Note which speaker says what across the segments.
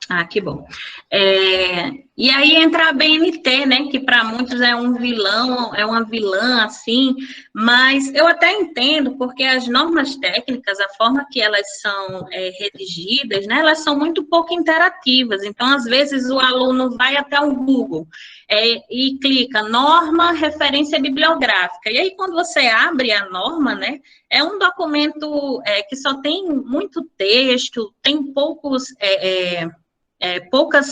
Speaker 1: Ah, que bom. E aí entra a BNT, né, que para muitos é um vilão, é uma vilã, assim, mas eu até entendo, porque as normas técnicas, a forma que elas são redigidas, né, elas são muito pouco interativas, então, às vezes, o aluno vai até o Google e clica norma, referência bibliográfica, e aí, quando você abre a norma, né, é um documento que só tem muito texto, tem poucas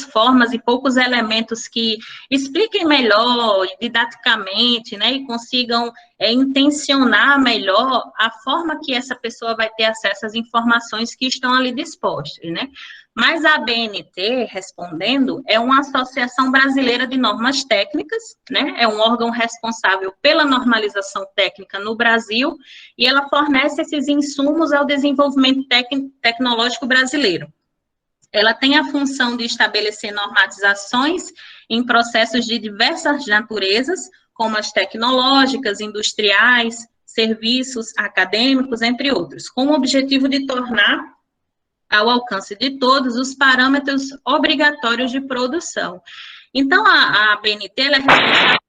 Speaker 1: formas e poucos elementos que expliquem melhor, didaticamente, né, e consigam intencionar melhor a forma que essa pessoa vai ter acesso às informações que estão ali dispostas, né. Mas a ABNT, respondendo, é uma Associação Brasileira de Normas Técnicas, né, é um órgão responsável pela normalização técnica no Brasil, e ela fornece esses insumos ao desenvolvimento tecnológico brasileiro. Ela tem a função de estabelecer normatizações em processos de diversas naturezas, como as tecnológicas, industriais, serviços acadêmicos, entre outros, com o objetivo de tornar ao alcance de todos os parâmetros obrigatórios de produção. Então, a ABNT ela é responsável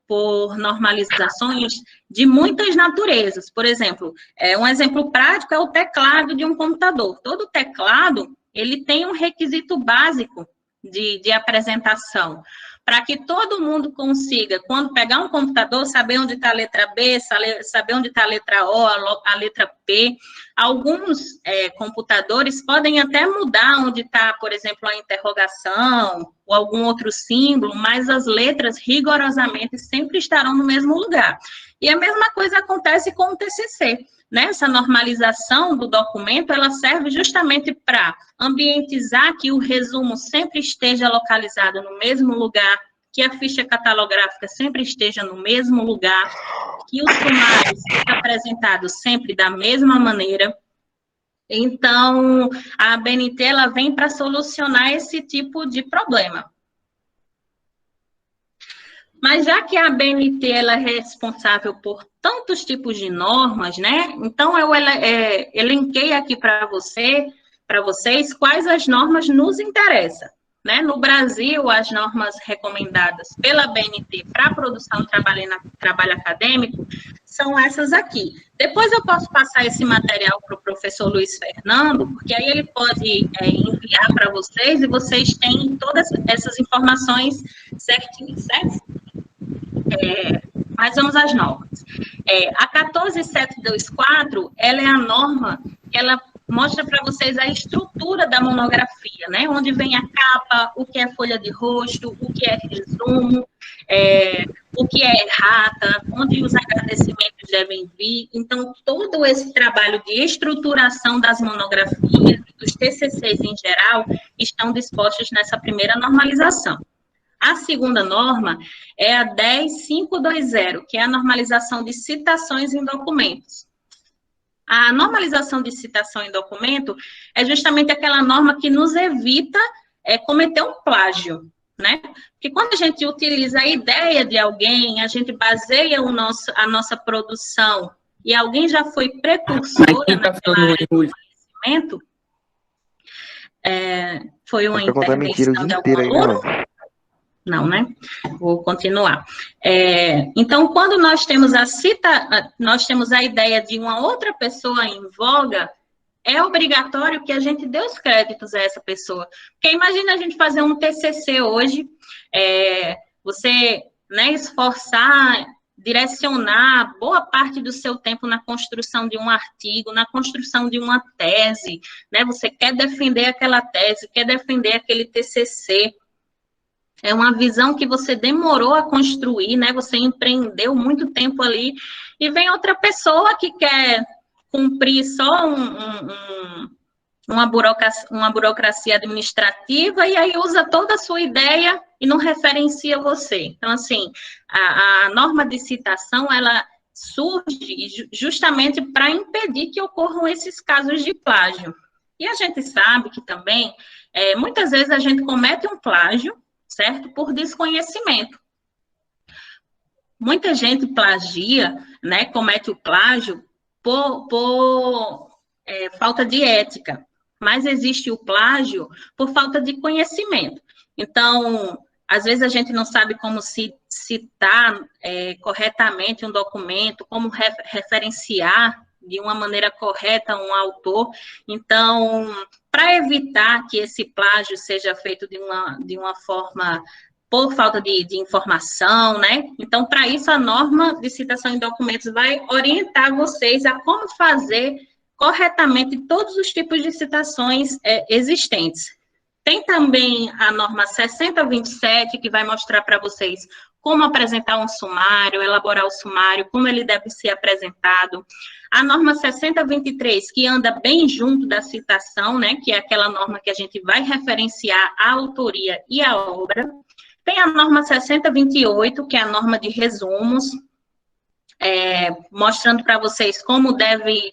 Speaker 1: por normalizações de muitas naturezas. Por exemplo, um exemplo prático é o teclado de um computador. Todo teclado, ele tem um requisito básico de apresentação, para que todo mundo consiga, quando pegar um computador, saber onde está a letra B, saber onde está a letra O, a letra P. Alguns computadores podem até mudar onde está, por exemplo, a interrogação ou algum outro símbolo, mas as letras rigorosamente sempre estarão no mesmo lugar. E a mesma coisa acontece com o TCC. Né? Essa normalização do documento, ela serve justamente para ambientizar que o resumo sempre esteja localizado no mesmo lugar, que a ficha catalográfica sempre esteja no mesmo lugar, que o sumário seja apresentado sempre da mesma maneira. Então, a ABNT, ela vem para solucionar esse tipo de problema. Mas já que a ABNT ela é responsável por tantos tipos de normas, né? Então, eu elenquei aqui para vocês quais as normas nos interessam. Né? No Brasil, as normas recomendadas pela ABNT para a produção de trabalho acadêmico são essas aqui. Depois eu posso passar esse material para o professor Luiz Fernando, porque aí ele pode enviar para vocês e vocês têm todas essas informações certinhas, certo? Mas vamos às normas. A 14724, ela é a norma que ela mostra para vocês a estrutura da monografia, né? Onde vem a capa, o que é folha de rosto, o que é resumo, o que é errata, onde os agradecimentos devem vir. Então, todo esse trabalho de estruturação das monografias, dos TCCs em geral, estão dispostos nessa primeira normalização. A segunda norma é a 10520, que é a normalização de citações em documentos. A normalização de citação em documento é justamente aquela norma que nos evita cometer um plágio, né? Porque quando a gente utiliza a ideia de alguém, a gente baseia a nossa produção e alguém já foi precursora naquela área do conhecimento, foi uma intervenção de algum aluno? Não, né? Vou continuar. Então, quando nós temos nós temos a ideia de uma outra pessoa em voga, é obrigatório que a gente dê os créditos a essa pessoa. Porque imagina a gente fazer um TCC hoje, você, né, esforçar, direcionar boa parte do seu tempo na construção de um artigo, na construção de uma tese, né? Você quer defender aquela tese, quer defender aquele TCC. É uma visão que você demorou a construir, né? Você empreendeu muito tempo ali, e vem outra pessoa que quer cumprir só uma burocracia administrativa, e aí usa toda a sua ideia e não referencia você. Então, assim, a norma de citação, ela surge justamente para impedir que ocorram esses casos de plágio. E a gente sabe que também, muitas vezes a gente comete um plágio, certo? Por desconhecimento. Muita gente plagia, né? Comete o plágio por falta de ética. mais existe o plágio por falta de conhecimento. Então, às vezes a gente não sabe como citar corretamente um documento, como referenciar de uma maneira correta um autor. Então, para evitar que esse plágio seja feito de uma forma por falta de informação, né? Então, para isso, a norma de citação em documentos vai orientar vocês a como fazer corretamente todos os tipos de citações existentes. Tem também a norma 6027, que vai mostrar para vocês como apresentar um sumário, elaborar o sumário, como ele deve ser apresentado. A norma 6023, que anda bem junto da citação, né, que é aquela norma que a gente vai referenciar a autoria e a obra. Tem a norma 6028, que é a norma de resumos, mostrando para vocês como devem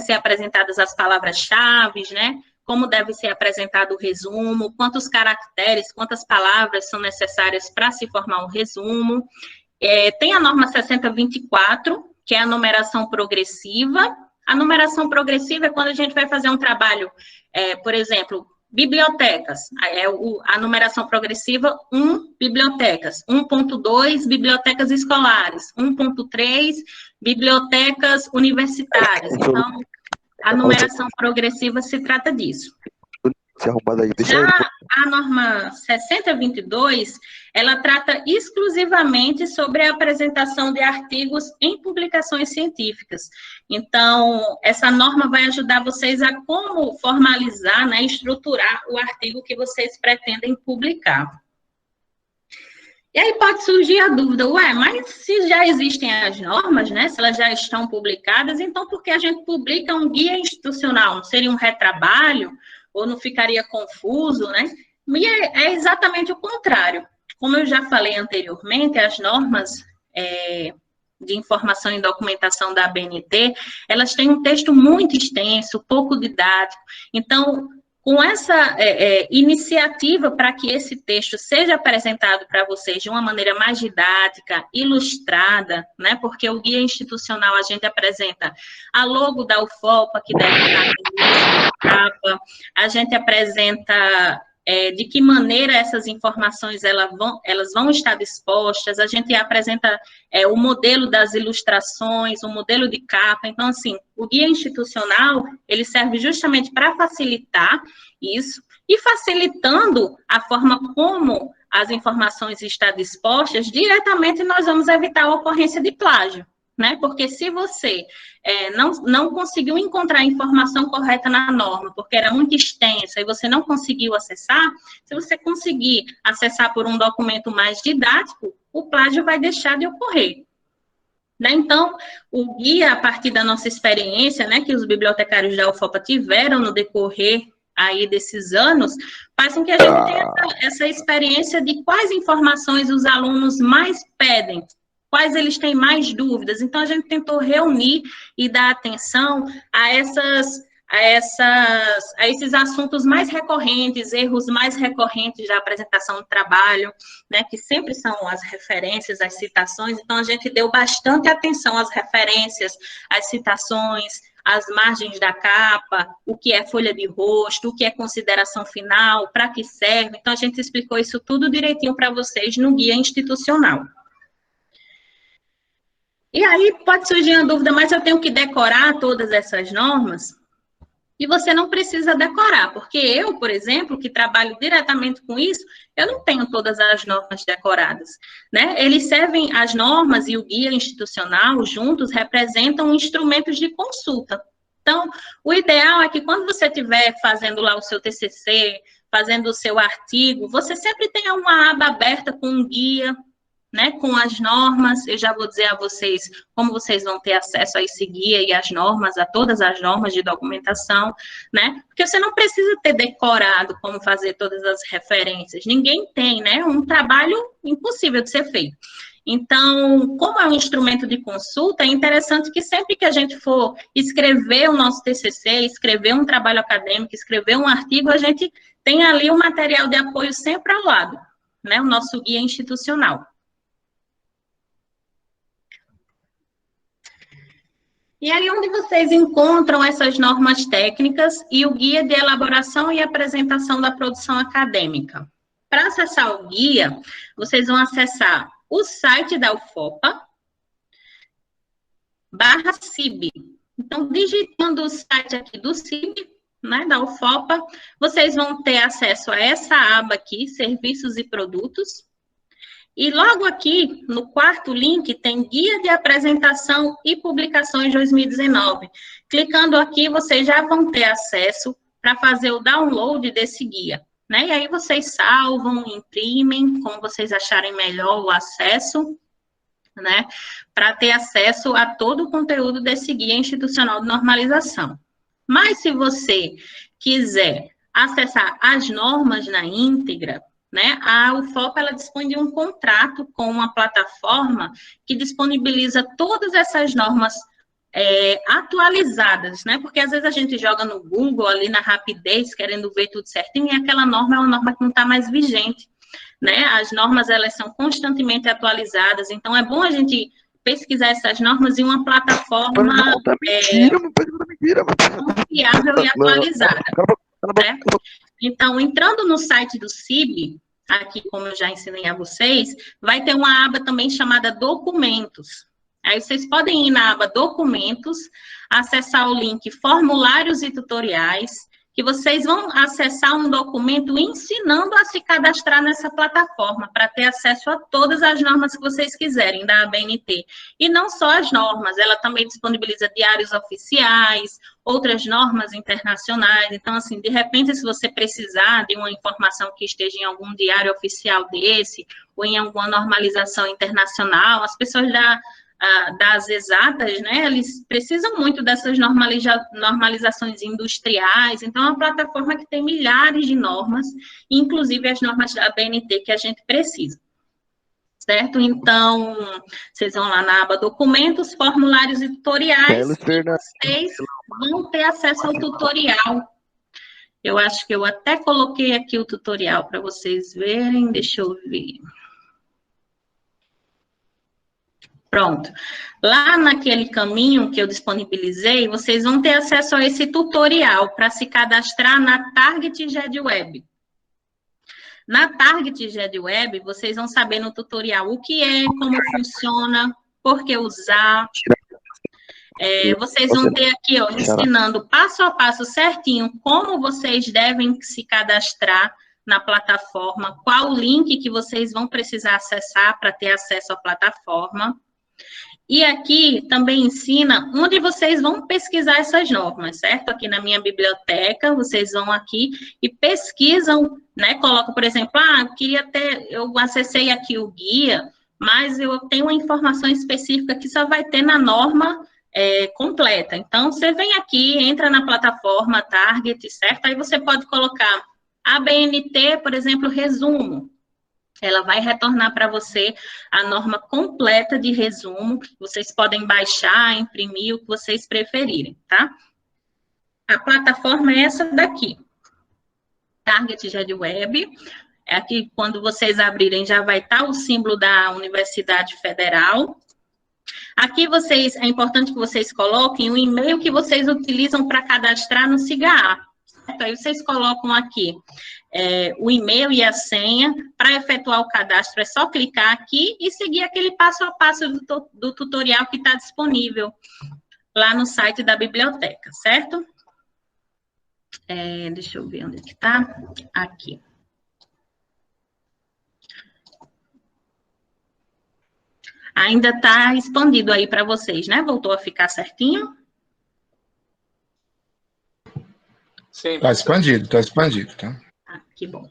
Speaker 1: ser apresentadas as palavras-chave, né? Como deve ser apresentado o resumo, quantos caracteres, quantas palavras são necessárias para se formar um resumo. Tem a norma 6024, que é a numeração progressiva. A numeração progressiva é quando a gente vai fazer um trabalho, por exemplo, bibliotecas. A numeração progressiva, 1, bibliotecas. 1.2, bibliotecas escolares. 1.3, bibliotecas universitárias. Então, a numeração progressiva se trata disso. Já a norma 6022, ela trata exclusivamente sobre a apresentação de artigos em publicações científicas. Então, essa norma vai ajudar vocês a como formalizar, né, estruturar o artigo que vocês pretendem publicar. E aí pode surgir a dúvida, mas se já existem as normas, né, se elas já estão publicadas, então por que a gente publica um guia institucional? Não seria um retrabalho? Ou não ficaria confuso, né? E é exatamente o contrário. Como eu já falei anteriormente, as normas de informação e documentação da ABNT, elas têm um texto muito extenso, pouco didático. Então, com essa iniciativa para que esse texto seja apresentado para vocês de uma maneira mais didática, ilustrada, né? Porque o guia institucional a gente apresenta a logo da UFOPA, que deve estar na capa, a gente apresenta de que maneira essas informações elas vão estar dispostas, a gente apresenta o modelo das ilustrações, o modelo de capa. Então, assim, o guia institucional, ele serve justamente para facilitar isso, e facilitando a forma como as informações estão dispostas, diretamente nós vamos evitar a ocorrência de plágio, né? Porque se você não conseguiu encontrar a informação correta na norma, porque era muito extensa e você não conseguiu acessar, se você conseguir acessar por um documento mais didático, o plágio vai deixar de ocorrer. Né? Então, o guia, a partir da nossa experiência, né, que os bibliotecários da UFOPA tiveram no decorrer aí desses anos, faz com que a gente tenha essa experiência de quais informações os alunos mais pedem, quais eles têm mais dúvidas. Então, a gente tentou reunir e dar atenção a esses assuntos mais recorrentes, erros mais recorrentes da apresentação do trabalho, né, que sempre são as referências, as citações. Então, a gente deu bastante atenção às referências, às citações, às margens da capa, o que é folha de rosto, o que é consideração final, para que serve. Então, a gente explicou isso tudo direitinho para vocês no guia institucional. E aí pode surgir a dúvida, mas eu tenho que decorar todas essas normas? E você não precisa decorar, porque eu, por exemplo, que trabalho diretamente com isso, eu não tenho todas as normas decoradas, né? Eles servem, as normas e o guia institucional, juntos, representam instrumentos de consulta. Então, o ideal é que quando você estiver fazendo lá o seu TCC, fazendo o seu artigo, você sempre tenha uma aba aberta com um guia, né, com as normas. Eu já vou dizer a vocês como vocês vão ter acesso a esse guia e as normas, a todas as normas de documentação, né, porque você não precisa ter decorado como fazer todas as referências, ninguém tem, né, um trabalho impossível de ser feito. Então, como é um instrumento de consulta, é interessante que sempre que a gente for escrever o nosso TCC, escrever um trabalho acadêmico, escrever um artigo, a gente tem ali um material de apoio sempre ao lado, né, o nosso guia institucional. E aí, onde vocês encontram essas normas técnicas e o guia de elaboração e apresentação da produção acadêmica? Para acessar o guia, vocês vão acessar o site da UFOPA, /CIB. Então, digitando o site aqui do CIB, né, da UFOPA, vocês vão ter acesso a essa aba aqui, Serviços e Produtos. E logo aqui, no quarto link, tem Guia de Apresentação e Publicações 2019. Clicando aqui, vocês já vão ter acesso para fazer o download desse guia, né? E aí vocês salvam, imprimem, como vocês acharem melhor o acesso, né? Para ter acesso a todo o conteúdo desse Guia Institucional de Normalização. Mas se você quiser acessar as normas na íntegra, né, a UFOPA ela dispõe de um contrato com uma plataforma que disponibiliza todas essas normas atualizadas, né, porque às vezes a gente joga no Google ali na rapidez, querendo ver tudo certinho, e aquela norma é uma norma que não está mais vigente, né, as normas elas são constantemente atualizadas, então é bom a gente pesquisar essas normas em uma plataforma confiável e atualizada, né? Então, entrando no site do CIB, aqui como eu já ensinei a vocês, vai ter uma aba também chamada Documentos. Aí vocês podem ir na aba Documentos, acessar o link Formulários e Tutoriais, que vocês vão acessar um documento ensinando a se cadastrar nessa plataforma, para ter acesso a todas as normas que vocês quiserem da ABNT. E não só as normas, ela também disponibiliza diários oficiais, outras normas internacionais. Então, assim, de repente, se você precisar de uma informação que esteja em algum diário oficial desse, ou em alguma normalização internacional, as pessoas das exatas, né, eles precisam muito dessas normalizações industriais, então é uma plataforma que tem milhares de normas, inclusive as normas da ABNT que a gente precisa, certo? Então, vocês vão lá na aba Documentos, Formulários e Tutoriais, e vocês vão ter acesso ao tutorial. Eu acho que eu até coloquei aqui o tutorial para vocês verem, deixa eu ver. Pronto. Lá naquele caminho que eu disponibilizei, vocês vão ter acesso a esse tutorial para se cadastrar na Target GEDweb. Na Target GEDweb, vocês vão saber no tutorial o que é, como funciona, por que usar. Vocês vão ter aqui, ó, ensinando passo a passo certinho como vocês devem se cadastrar na plataforma, qual o link que vocês vão precisar acessar para ter acesso à plataforma. E aqui também ensina onde vocês vão pesquisar essas normas, certo? Aqui na minha biblioteca, vocês vão aqui e pesquisam, né? Colocam, por exemplo, eu acessei aqui o guia, mas eu tenho uma informação específica que só vai ter na norma completa. Então, você vem aqui, entra na plataforma Target, certo? Aí você pode colocar ABNT, por exemplo, resumo. Ela vai retornar para você a norma completa de resumo. Vocês podem baixar, imprimir, o que vocês preferirem, tá? A plataforma é essa daqui. Target GEDweb. Aqui, quando vocês abrirem, já vai estar o símbolo da Universidade Federal. Aqui, é importante que vocês coloquem o e-mail que vocês utilizam para cadastrar no SIGA. Aí vocês colocam aqui o e-mail e a senha. Para efetuar o cadastro, é só clicar aqui e seguir aquele passo a passo do tutorial que está disponível lá no site da biblioteca, certo? Deixa eu ver onde é que está. Aqui. Ainda está expandido aí para vocês, né? Voltou a ficar certinho?
Speaker 2: Sim. Está expandido, tá?
Speaker 1: Ah, que bom.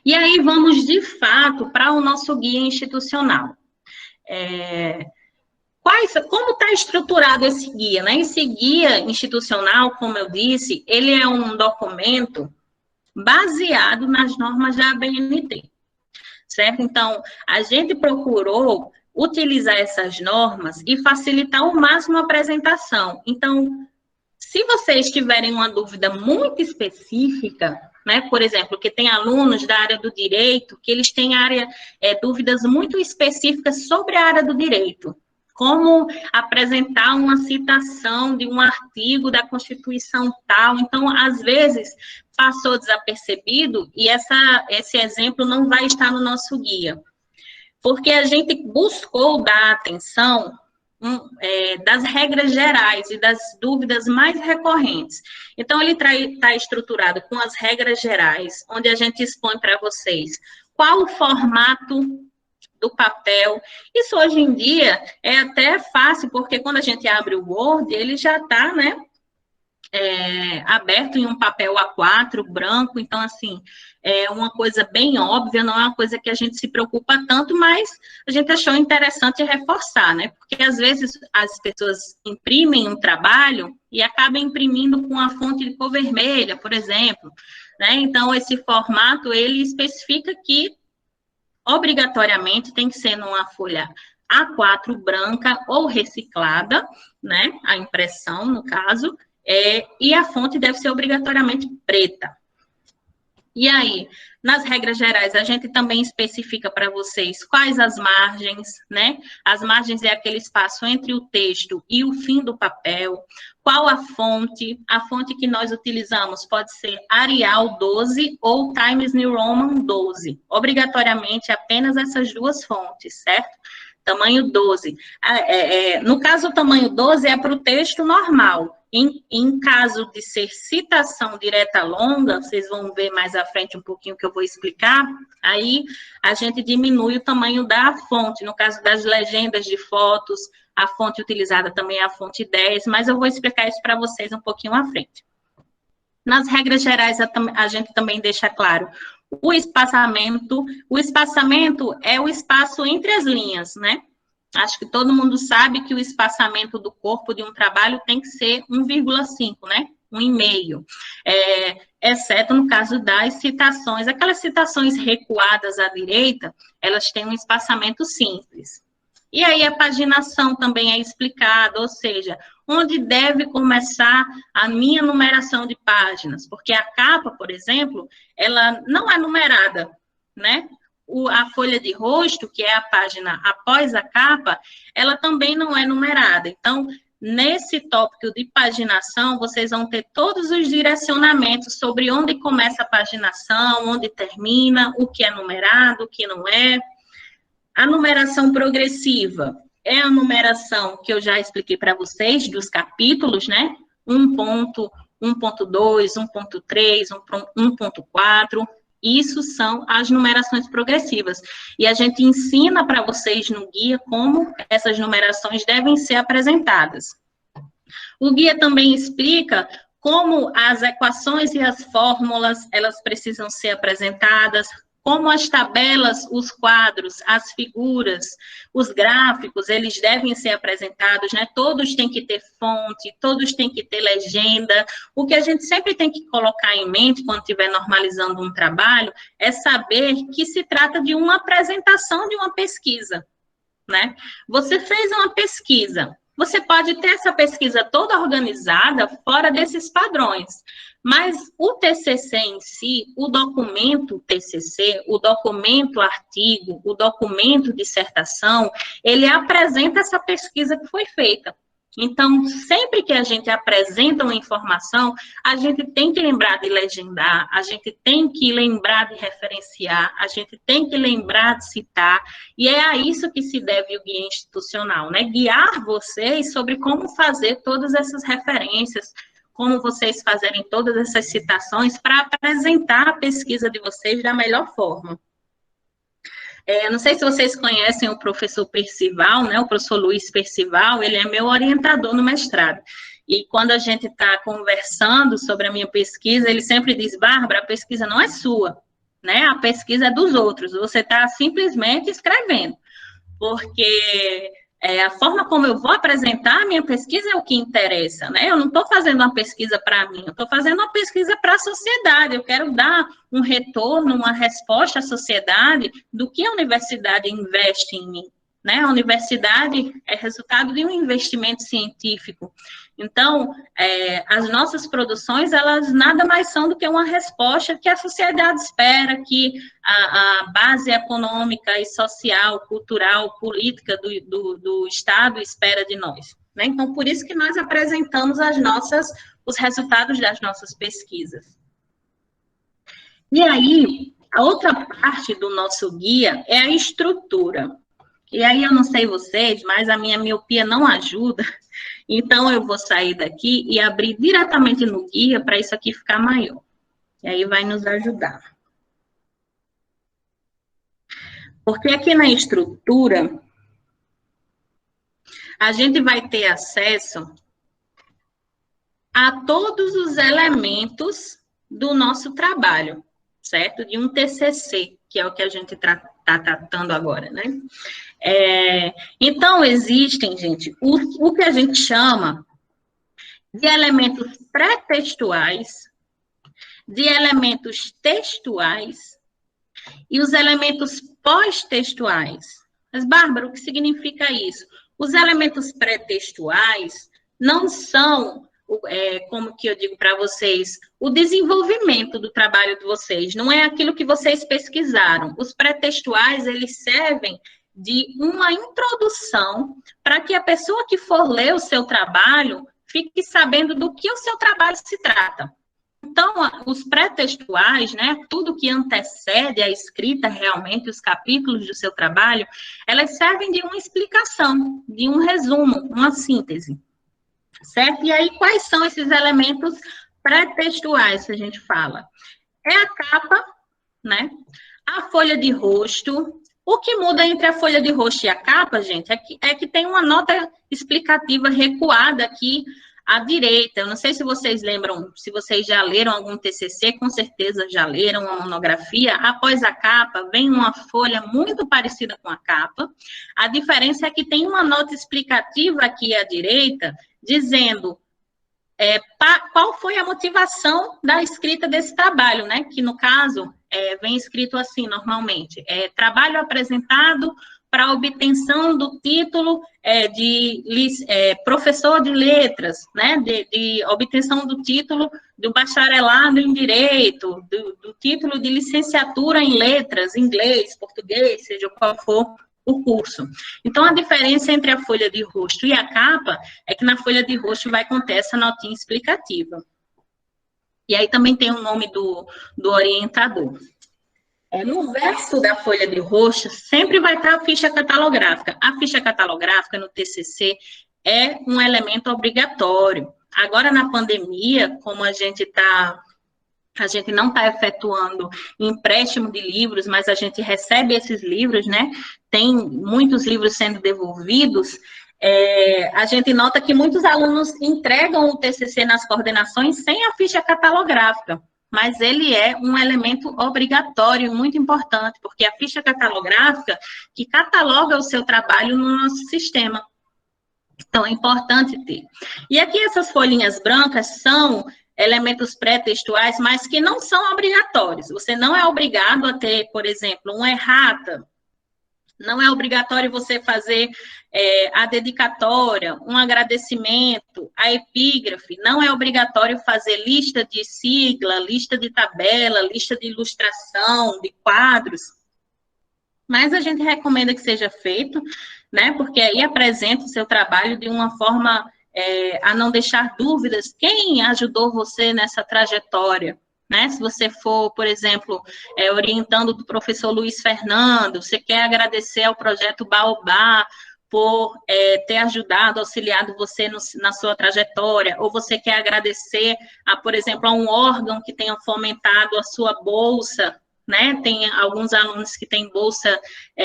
Speaker 1: E aí, vamos, de fato, para o nosso guia institucional. Como está estruturado esse guia, né? Esse guia institucional, como eu disse, ele é um documento baseado nas normas da ABNT, certo? Então, a gente procurou utilizar essas normas e facilitar ao máximo a apresentação. Então, se vocês tiverem uma dúvida muito específica, né, por exemplo, que tem alunos da área do direito, que eles têm dúvidas muito específicas sobre a área do direito, como apresentar uma citação de um artigo da Constituição tal. Então, às vezes, passou desapercebido e esse exemplo não vai estar no nosso guia. Porque a gente buscou dar atenção das regras gerais e das dúvidas mais recorrentes. Então, ele está estruturado com as regras gerais, onde a gente expõe para vocês qual o formato do papel. Isso hoje em dia é até fácil, porque quando a gente abre o Word, ele já está, né, aberto em um papel A4, branco, então, assim, é uma coisa bem óbvia, não é uma coisa que a gente se preocupa tanto, mas a gente achou interessante reforçar, né, porque às vezes as pessoas imprimem um trabalho e acabam imprimindo com a fonte de cor vermelha, por exemplo, né, então esse formato, ele especifica que obrigatoriamente tem que ser numa folha A4 branca ou reciclada, né, a impressão, no caso, e a fonte deve ser obrigatoriamente preta. E aí, nas regras gerais, a gente também especifica para vocês quais as margens, né? As margens é aquele espaço entre o texto e o fim do papel. Qual a fonte que nós utilizamos pode ser Arial 12 ou Times New Roman 12. Obrigatoriamente, apenas essas duas fontes, certo? Tamanho 12. No caso, o tamanho 12 é para o texto normal. Em caso de ser citação direta longa, vocês vão ver mais à frente um pouquinho que eu vou explicar, aí a gente diminui o tamanho da fonte. No caso das legendas de fotos, a fonte utilizada também é a fonte 10, mas eu vou explicar isso para vocês um pouquinho à frente. Nas regras gerais, a gente também deixa claro o espaçamento. O espaçamento é o espaço entre as linhas, né? Acho que todo mundo sabe que o espaçamento do corpo de um trabalho tem que ser 1,5, né? 1,5. Exceto no caso das citações. Aquelas citações recuadas à direita, elas têm um espaçamento simples. E aí a paginação também é explicada, ou seja, onde deve começar a minha numeração de páginas, porque a capa, por exemplo, ela não é numerada, né? A folha de rosto, que é a página após a capa, ela também não é numerada. Então, nesse tópico de paginação, vocês vão ter todos os direcionamentos sobre onde começa a paginação, onde termina, o que é numerado, o que não é. A numeração progressiva é a numeração que eu já expliquei para vocês, dos capítulos, né? 1.1.2, 1.3, 1.4... Isso são as numerações progressivas. E a gente ensina para vocês no guia como essas numerações devem ser apresentadas. O guia também explica como as equações e as fórmulas, elas precisam ser apresentadas, como as tabelas, os quadros, as figuras, os gráficos, eles devem ser apresentados, né? Todos têm que ter fonte, todos têm que ter legenda. O que a gente sempre tem que colocar em mente quando estiver normalizando um trabalho é saber que se trata de uma apresentação de uma pesquisa, né? Você fez uma pesquisa, você pode ter essa pesquisa toda organizada fora desses padrões, mas o TCC em si, o documento TCC, o documento artigo, o documento dissertação, ele apresenta essa pesquisa que foi feita. Então, sempre que a gente apresenta uma informação, a gente tem que lembrar de legendar, a gente tem que lembrar de referenciar, a gente tem que lembrar de citar, e é a isso que se deve o guia institucional, né? Guiar vocês sobre como fazer todas essas referências, como vocês fazerem todas essas citações para apresentar a pesquisa de vocês da melhor forma. Não sei se vocês conhecem o professor Percival, né? O professor Luiz Percival, ele é meu orientador no mestrado. E quando a gente está conversando sobre a minha pesquisa, ele sempre diz, Bárbara, a pesquisa não é sua, né? A pesquisa é dos outros, você está simplesmente escrevendo. Porque a forma como eu vou apresentar a minha pesquisa é o que interessa, né? Eu não estou fazendo uma pesquisa para mim, eu estou fazendo uma pesquisa para a sociedade, eu quero dar um retorno, uma resposta à sociedade do que a universidade investe em mim, né? A universidade é resultado de um investimento científico. Então, as nossas produções, elas nada mais são do que uma resposta que a sociedade espera, que a base econômica e social, cultural, política do Estado espera de nós, né? Então, por isso que nós apresentamos os resultados das nossas pesquisas. E aí, a outra parte do nosso guia é a estrutura. E aí, eu não sei vocês, mas a minha miopia não ajuda. Então, eu vou sair daqui e abrir diretamente no guia para isso aqui ficar maior. E aí vai nos ajudar. Porque aqui na estrutura, a gente vai ter acesso a todos os elementos do nosso trabalho, certo? De um TCC, que é o que a gente está tratando agora, né? Então, existem, gente, o que a gente chama de elementos pré-textuais, de elementos textuais e os elementos pós-textuais. Mas, Bárbara, o que significa isso? Os elementos pré-textuais não são, como que eu digo para vocês, o desenvolvimento do trabalho de vocês, não é aquilo que vocês pesquisaram. Os pré-textuais, eles servem de uma introdução para que a pessoa que for ler o seu trabalho fique sabendo do que o seu trabalho se trata. Então, os pré-textuais, né, tudo que antecede a escrita realmente, os capítulos do seu trabalho, elas servem de uma explicação, de um resumo, uma síntese, certo? E aí, quais são esses elementos pré-textuais que a gente fala? É a capa, né, a folha de rosto. O que muda entre a folha de rosto e a capa, gente, é que tem uma nota explicativa recuada aqui à direita. Eu não sei se vocês lembram, se vocês já leram algum TCC, com certeza já leram uma monografia. Após a capa, vem uma folha muito parecida com a capa. A diferença é que tem uma nota explicativa aqui à direita, dizendo qual foi a motivação da escrita desse trabalho, né? Que, no caso, vem escrito assim, normalmente. Trabalho apresentado para obtenção do título de professor de letras, né? De obtenção do título do bacharelado em Direito, do título de licenciatura em Letras, inglês, português, seja qual for o curso. Então, a diferença entre a folha de rosto e a capa é que na folha de rosto vai conter essa notinha explicativa. E aí também tem o nome do orientador. No verso da folha de rosto, sempre vai estar a ficha catalográfica. A ficha catalográfica no TCC é um elemento obrigatório. Agora, na pandemia, como a gente não está efetuando empréstimo de livros, mas a gente recebe esses livros, né? Tem muitos livros sendo devolvidos. A gente nota que muitos alunos entregam o TCC nas coordenações sem a ficha catalográfica, mas ele é um elemento obrigatório, muito importante, porque a ficha catalográfica que cataloga o seu trabalho no nosso sistema. Então, é importante ter. E aqui essas folhinhas brancas são elementos pré-textuais, mas que não são obrigatórios. Você não é obrigado a ter, por exemplo, uma errata. Não é obrigatório você fazer a dedicatória, um agradecimento, a epígrafe. Não é obrigatório fazer lista de sigla, lista de tabela, lista de ilustração, de quadros. Mas a gente recomenda que seja feito, né? Porque aí apresenta o seu trabalho de uma forma a não deixar dúvidas. Quem ajudou você nessa trajetória? Né? Se você for, por exemplo, orientando do professor Luiz Fernando, você quer agradecer ao projeto Baobá por ter ajudado, auxiliado você na sua trajetória, ou você quer agradecer, por exemplo, a um órgão que tenha fomentado a sua bolsa, né? Tem alguns alunos que têm bolsa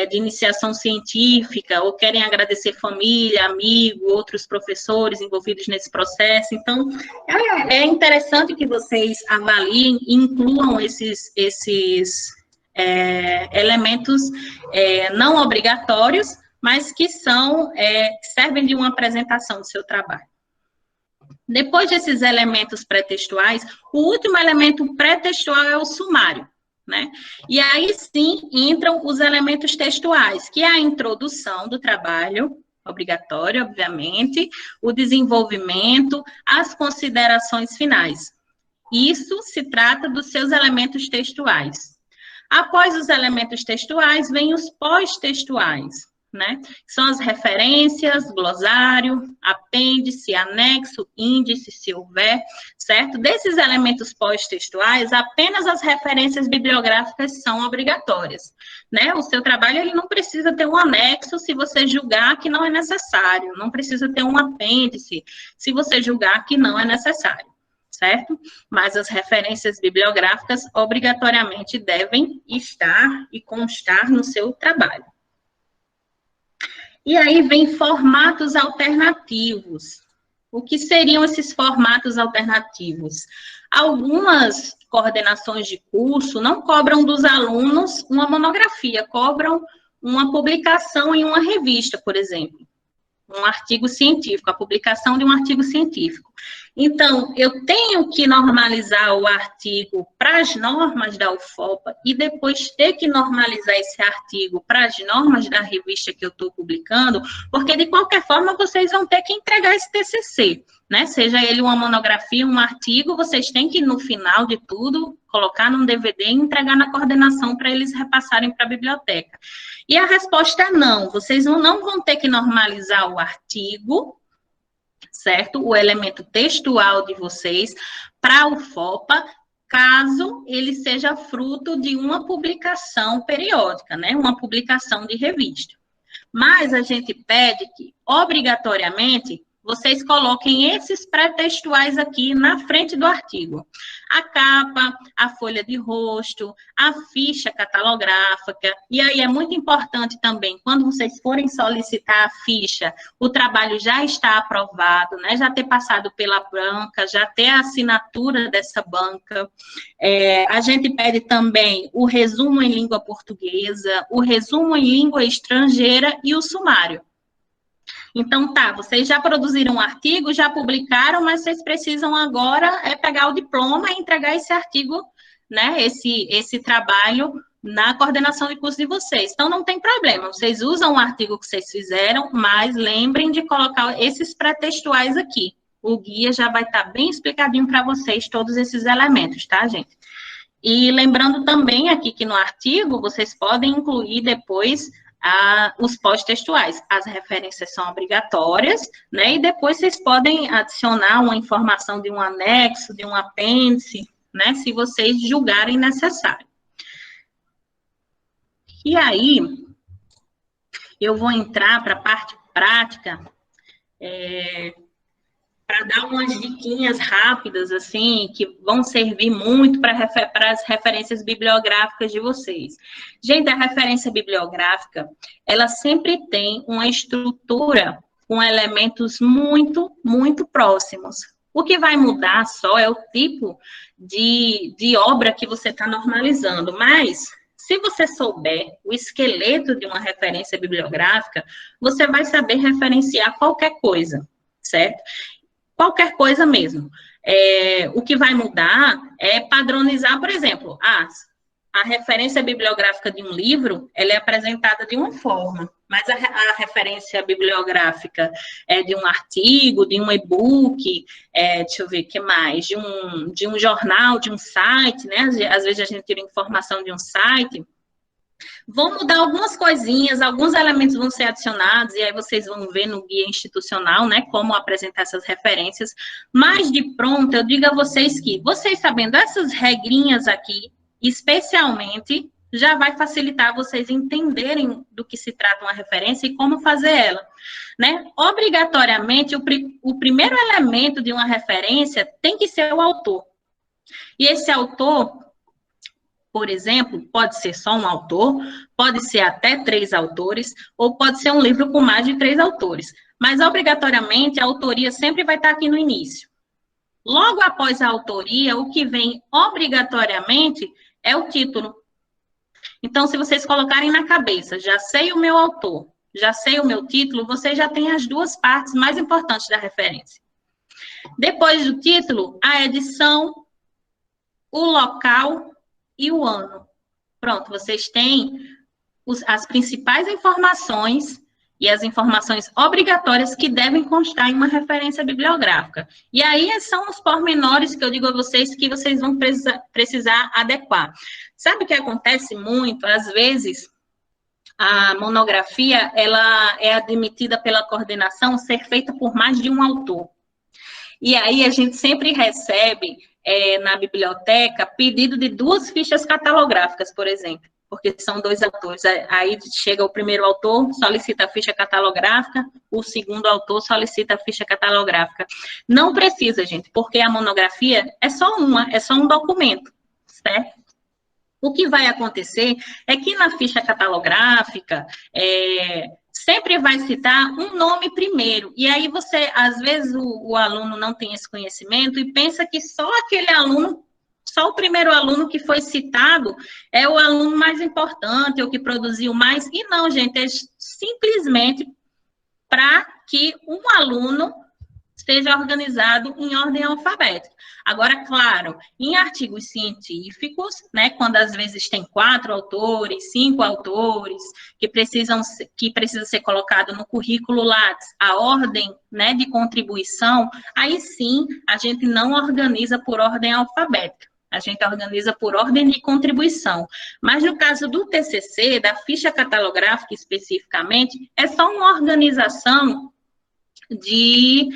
Speaker 1: de iniciação científica, ou querem agradecer família, amigo, outros professores envolvidos nesse processo. Então, é interessante que vocês avaliem e incluam esses elementos não obrigatórios, mas que servem de uma apresentação do seu trabalho. Depois desses elementos pré-textuais, o último elemento pré-textual é o sumário. Né? E aí sim entram os elementos textuais, que é a introdução do trabalho, obrigatório, obviamente, o desenvolvimento, as considerações finais. Isso se trata dos seus elementos textuais. Após os elementos textuais, vêm os pós-textuais, né? São as referências, glossário, apêndice, anexo, índice, se houver, certo? Desses elementos pós-textuais, apenas as referências bibliográficas são obrigatórias, né? O seu trabalho, ele não precisa ter um anexo se você julgar que não é necessário, não precisa ter um apêndice se você julgar que não é necessário, certo? Mas as referências bibliográficas obrigatoriamente devem estar e constar no seu trabalho. E aí vem formatos alternativos. O que seriam esses formatos alternativos? Algumas coordenações de curso não cobram dos alunos uma monografia, cobram uma publicação em uma revista, por exemplo. Um artigo científico, a publicação de um artigo científico. Então, eu tenho que normalizar o artigo para as normas da UFOPA e depois ter que normalizar esse artigo para as normas da revista que eu estou publicando, porque, de qualquer forma, vocês vão ter que entregar esse TCC, né? Seja ele uma monografia, um artigo, vocês têm que, no final de tudo, colocar num DVD e entregar na coordenação para eles repassarem para a biblioteca. E a resposta é não, vocês não vão ter que normalizar o artigo, certo? O elemento textual de vocês para a UFOPA, caso ele seja fruto de uma publicação periódica, né? Uma publicação de revista. Mas a gente pede que, obrigatoriamente, vocês coloquem esses pré-textuais aqui na frente do artigo. A capa, a folha de rosto, a ficha catalográfica. E aí é muito importante também, quando vocês forem solicitar a ficha, o trabalho já está aprovado, né? Já ter passado pela banca, já ter a assinatura dessa banca. A gente pede também o resumo em língua portuguesa, o resumo em língua estrangeira e o sumário. Então, tá, vocês já produziram um artigo, já publicaram, mas vocês precisam agora pegar o diploma e entregar esse artigo, né, esse trabalho na coordenação de curso de vocês. Então, não tem problema, vocês usam o artigo que vocês fizeram, mas lembrem de colocar esses pré-textuais aqui. O guia já vai estar bem explicadinho para vocês, todos esses elementos, tá, gente? E lembrando também aqui que no artigo, vocês podem incluir depois os pós-textuais. As referências são obrigatórias, né? E depois vocês podem adicionar uma informação de um anexo, de um apêndice, né? Se vocês julgarem necessário. E aí, eu vou entrar para a parte prática, para dar umas diquinhas rápidas, assim, que vão servir muito para as referências bibliográficas de vocês. Gente, a referência bibliográfica, ela sempre tem uma estrutura com elementos muito, muito próximos. O que vai mudar só é o tipo de obra que você está normalizando, mas se você souber o esqueleto de uma referência bibliográfica, você vai saber referenciar qualquer coisa, certo? Qualquer coisa mesmo. O que vai mudar é padronizar, por exemplo, a referência bibliográfica de um livro, ela é apresentada de uma forma, mas a referência bibliográfica de um artigo, de um e-book, deixa eu ver o que mais, de um jornal, de um site, né? Às vezes a gente tira informação de um site. Vão mudar algumas coisinhas, alguns elementos vão ser adicionados, e aí vocês vão ver no guia institucional, né, como apresentar essas referências. Mas, de pronto, eu digo a vocês que, vocês sabendo essas regrinhas aqui, especialmente, já vai facilitar vocês entenderem do que se trata uma referência e como fazer ela, né? Obrigatoriamente, o primeiro elemento de uma referência tem que ser o autor. E esse autor, por exemplo, pode ser só um autor, pode ser até 3 autores, ou pode ser um livro com mais de 3 autores. Mas, obrigatoriamente, a autoria sempre vai estar aqui no início. Logo após a autoria, o que vem obrigatoriamente é o título. Então, se vocês colocarem na cabeça, já sei o meu autor, já sei o meu título, vocês já têm as duas partes mais importantes da referência. Depois do título, a edição, o local e o ano. Pronto, vocês têm as principais informações e as informações obrigatórias que devem constar em uma referência bibliográfica. E aí são os pormenores que eu digo a vocês que vocês vão precisar adequar. Sabe o que acontece muito? Às vezes, a monografia, ela é admitida pela coordenação ser feita por mais de um autor. E aí a gente sempre recebe, na biblioteca, pedido de 2 fichas catalográficas, por exemplo, porque são 2 autores. Aí chega o primeiro autor, solicita a ficha catalográfica, o segundo autor solicita a ficha catalográfica. Não precisa, gente, porque a monografia é só um documento, certo? O que vai acontecer é que na ficha catalográfica, sempre vai citar um nome primeiro. E aí você, às vezes, o aluno não tem esse conhecimento e pensa que só aquele aluno, só o primeiro aluno que foi citado é o aluno mais importante, ou que produziu mais. E não, gente, é simplesmente para que um aluno seja organizado em ordem alfabética. Agora, claro, em artigos científicos, né, quando às vezes tem 4 autores, 5 autores, que precisa ser colocado no currículo Lattes, a ordem, né, de contribuição, aí sim a gente não organiza por ordem alfabética. A gente organiza por ordem de contribuição. Mas no caso do TCC, da ficha catalográfica especificamente, é só uma organização de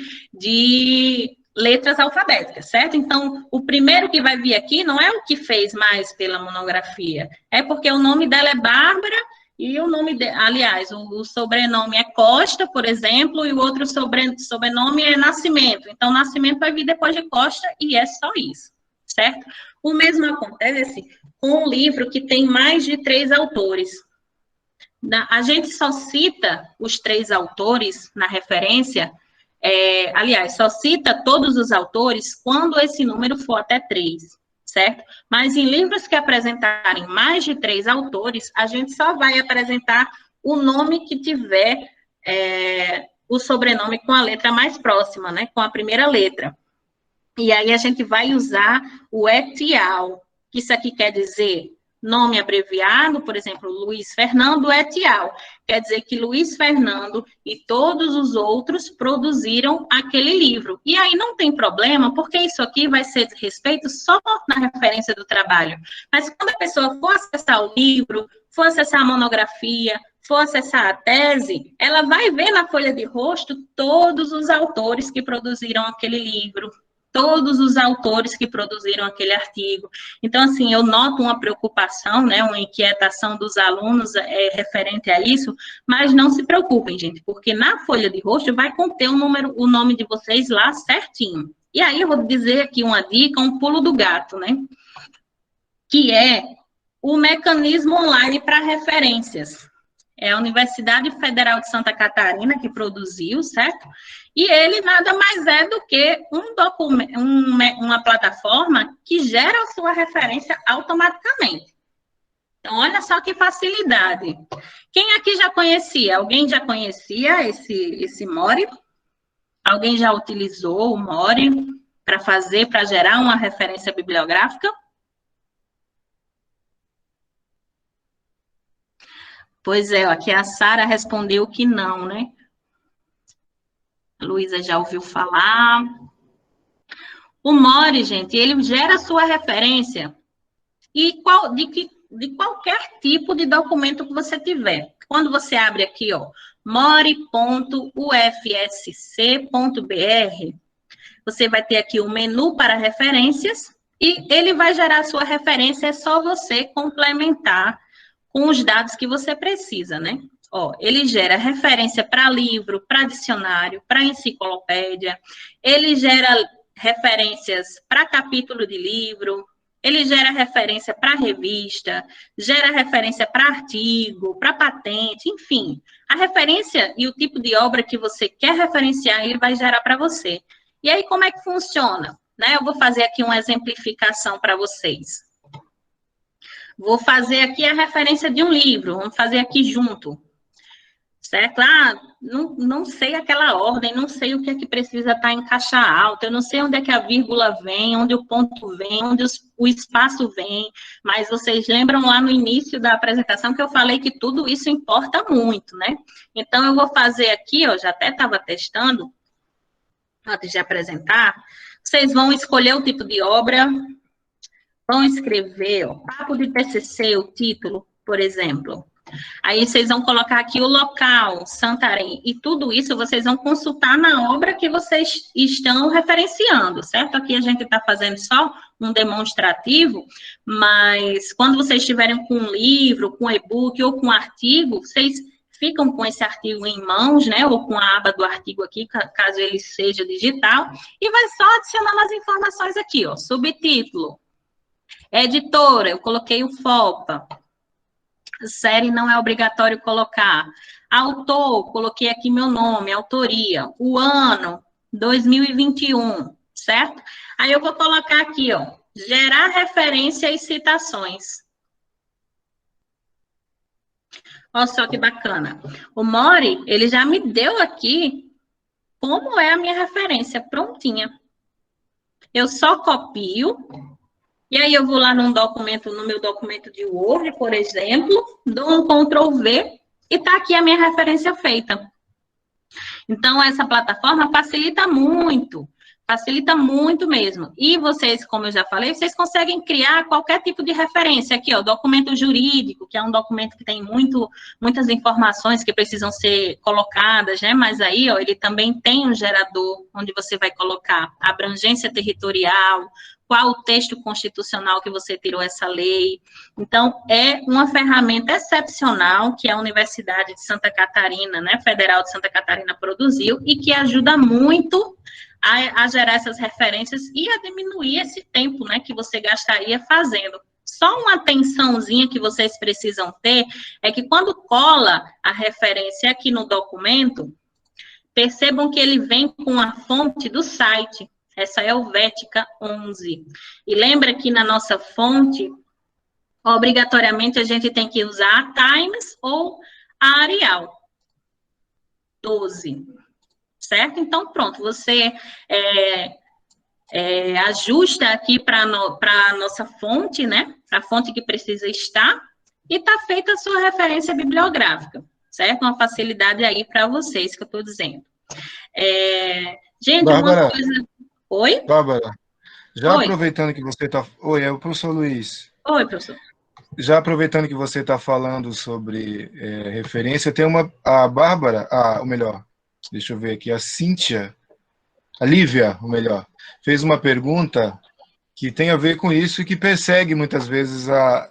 Speaker 1: letras alfabéticas, certo? Então, o primeiro que vai vir aqui não é o que fez mais pela monografia, é porque o nome dela é Bárbara e o nome, aliás, o sobrenome é Costa, por exemplo, e o outro sobrenome é Nascimento. Então, Nascimento vai vir depois de Costa e é só isso, certo? O mesmo acontece com um livro que tem mais de 3 autores. A gente só cita os 3 autores na referência, aliás, só cita todos os autores quando esse número for até 3, certo? Mas em livros que apresentarem mais de 3 autores, a gente só vai apresentar o nome que tiver o sobrenome com a letra mais próxima, né? Com a primeira letra. E aí a gente vai usar o etial, que isso aqui quer dizer nome abreviado, por exemplo, Luiz Fernando etial. Quer dizer que Luiz Fernando e todos os outros produziram aquele livro. E aí não tem problema, porque isso aqui vai ser de respeito só na referência do trabalho. Mas quando a pessoa for acessar o livro, for acessar a monografia, for acessar a tese, ela vai ver na folha de rosto todos os autores que produziram aquele livro, todos os autores que produziram aquele artigo. Então, assim, eu noto uma preocupação, né, uma inquietação dos alunos referente a isso, mas não se preocupem, gente, porque na folha de rosto vai conter o nome de vocês lá certinho. E aí eu vou dizer aqui uma dica, um pulo do gato, né, que é o mecanismo online para referências. É a Universidade Federal de Santa Catarina que produziu, certo? E ele nada mais é do que uma plataforma que gera a sua referência automaticamente. Então, olha só que facilidade. Quem aqui já conhecia? Alguém já conhecia esse Mori? Alguém já utilizou o Mori para gerar uma referência bibliográfica? Pois é, aqui a Sara respondeu que não, né? A Luísa já ouviu falar. O Mori, gente, ele gera a sua referência de qualquer tipo de documento que você tiver. Quando você abre aqui, ó, mori.ufsc.br, você vai ter aqui o menu para referências e ele vai gerar a sua referência, é só você complementar com os dados que você precisa, né? Ó, ele gera referência para livro, para dicionário, para enciclopédia, ele gera referências para capítulo de livro, ele gera referência para revista, gera referência para artigo, para patente, enfim. A referência e o tipo de obra que você quer referenciar, ele vai gerar para você. E aí, como é que funciona? Né? Eu vou fazer aqui uma exemplificação para vocês. Vou fazer aqui a referência de um livro, vamos fazer aqui junto. certo? Ah, não sei aquela ordem, não sei o que é que precisa estar em caixa alta, eu não sei onde é que a vírgula vem, onde o ponto vem, onde o espaço vem, mas vocês lembram lá no início da apresentação que eu falei que tudo isso importa muito, né? Então, eu vou fazer aqui, ó, já até estava testando, antes de apresentar, vocês vão escolher o tipo de obra, vão escrever, ó, papo de TCC, o título, por exemplo. Aí vocês vão colocar aqui o local, Santarém, e tudo isso vocês vão consultar na obra que vocês estão referenciando, certo? Aqui a gente está fazendo só um demonstrativo, mas quando vocês estiverem com um livro, com e-book ou com artigo, vocês ficam com esse artigo em mãos, né? Ou com a aba do artigo aqui, caso ele seja digital, e vai só adicionando as informações aqui, ó. Subtítulo, editora, eu coloquei o FOPA. Série não é obrigatório colocar. Autor, coloquei aqui meu nome, autoria. O ano, 2021, certo? Aí eu vou colocar aqui, ó, gerar referência e citações. Olha só que bacana. O Mori, ele já me deu aqui como é a minha referência, prontinha. Eu só copio, e aí eu vou lá no meu documento de Word, por exemplo, dou um Ctrl V e está aqui a minha referência feita. Então, essa plataforma facilita muito mesmo. E vocês, como eu já falei, vocês conseguem criar qualquer tipo de referência. Aqui, ó, documento jurídico, que é um documento que tem muitas informações que precisam ser colocadas, né? Mas aí, ó, ele também tem um gerador onde você vai colocar abrangência territorial, qual o texto constitucional que você tirou essa lei. Então, é uma ferramenta excepcional que a Universidade de Santa Catarina, né, Federal de Santa Catarina, produziu e que ajuda muito a gerar essas referências e a diminuir esse tempo, né, que você gastaria fazendo. Só uma atençãozinha que vocês precisam ter é que quando cola a referência aqui no documento, percebam que ele vem com a fonte do site. Essa é o Vética 11. E lembra que na nossa fonte, obrigatoriamente a gente tem que usar a Times ou a Arial 12. Certo? Então, pronto, você ajusta aqui para a nossa fonte, né? A fonte que precisa estar, e está feita a sua referência bibliográfica, certo? Uma facilidade aí para vocês que eu estou dizendo. Gente,
Speaker 2: Bárbara,
Speaker 1: uma coisa... Oi?
Speaker 2: Bárbara, já
Speaker 1: Oi.
Speaker 2: aproveitando que você está... Oi, é o professor Luiz.
Speaker 1: Oi, professor.
Speaker 2: Já aproveitando que você está falando sobre referência, tem a Bárbara, ou melhor, deixa eu ver aqui, a Lívia, ou melhor, fez uma pergunta que tem a ver com isso e que persegue muitas vezes a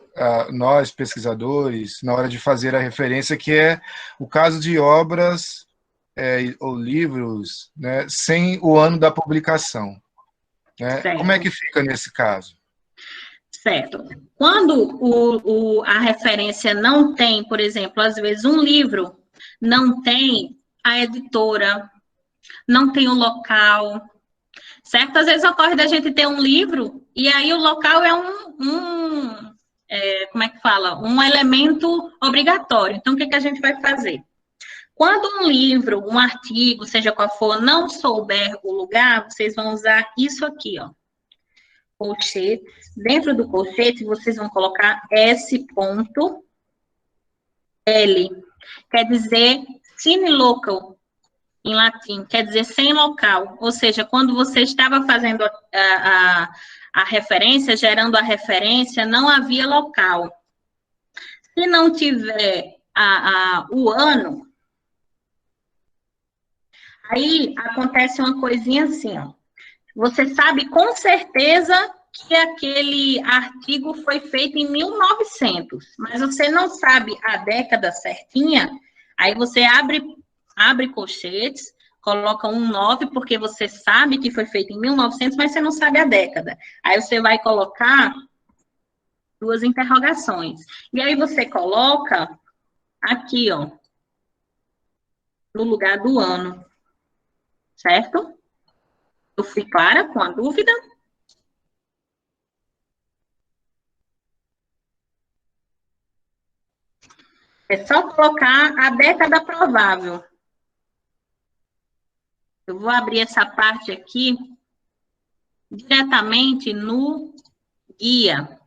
Speaker 2: nós, pesquisadores, na hora de fazer a referência, que é o caso de obras ou livros, né, sem o ano da publicação. Né? Como é que fica nesse caso?
Speaker 1: Certo. Quando a referência não tem, por exemplo, às vezes um livro não tem a editora, não tem o local, certo? Às vezes ocorre da gente ter um livro e aí o local é como é que fala? Um elemento obrigatório. Então, o que a gente vai fazer? Quando um livro, um artigo, seja qual for, não souber o lugar, vocês vão usar isso aqui, ó. Colchete. Dentro do colchete, vocês vão colocar S.L. Quer dizer, sine local, em latim, quer dizer sem local. Ou seja, quando você estava fazendo a referência, gerando a referência, não havia local. Se não tiver o ano, aí acontece uma coisinha assim, ó. Você sabe com certeza que aquele artigo foi feito em 1900, mas você não sabe a década certinha, aí você abre colchetes, coloca um 9, porque você sabe que foi feito em 1900, mas você não sabe a década. Aí você vai colocar duas interrogações. E aí você coloca aqui, ó, no lugar do ano, certo? Eu fui clara com a dúvida? É só colocar a década provável. Eu vou abrir essa parte aqui diretamente no guia.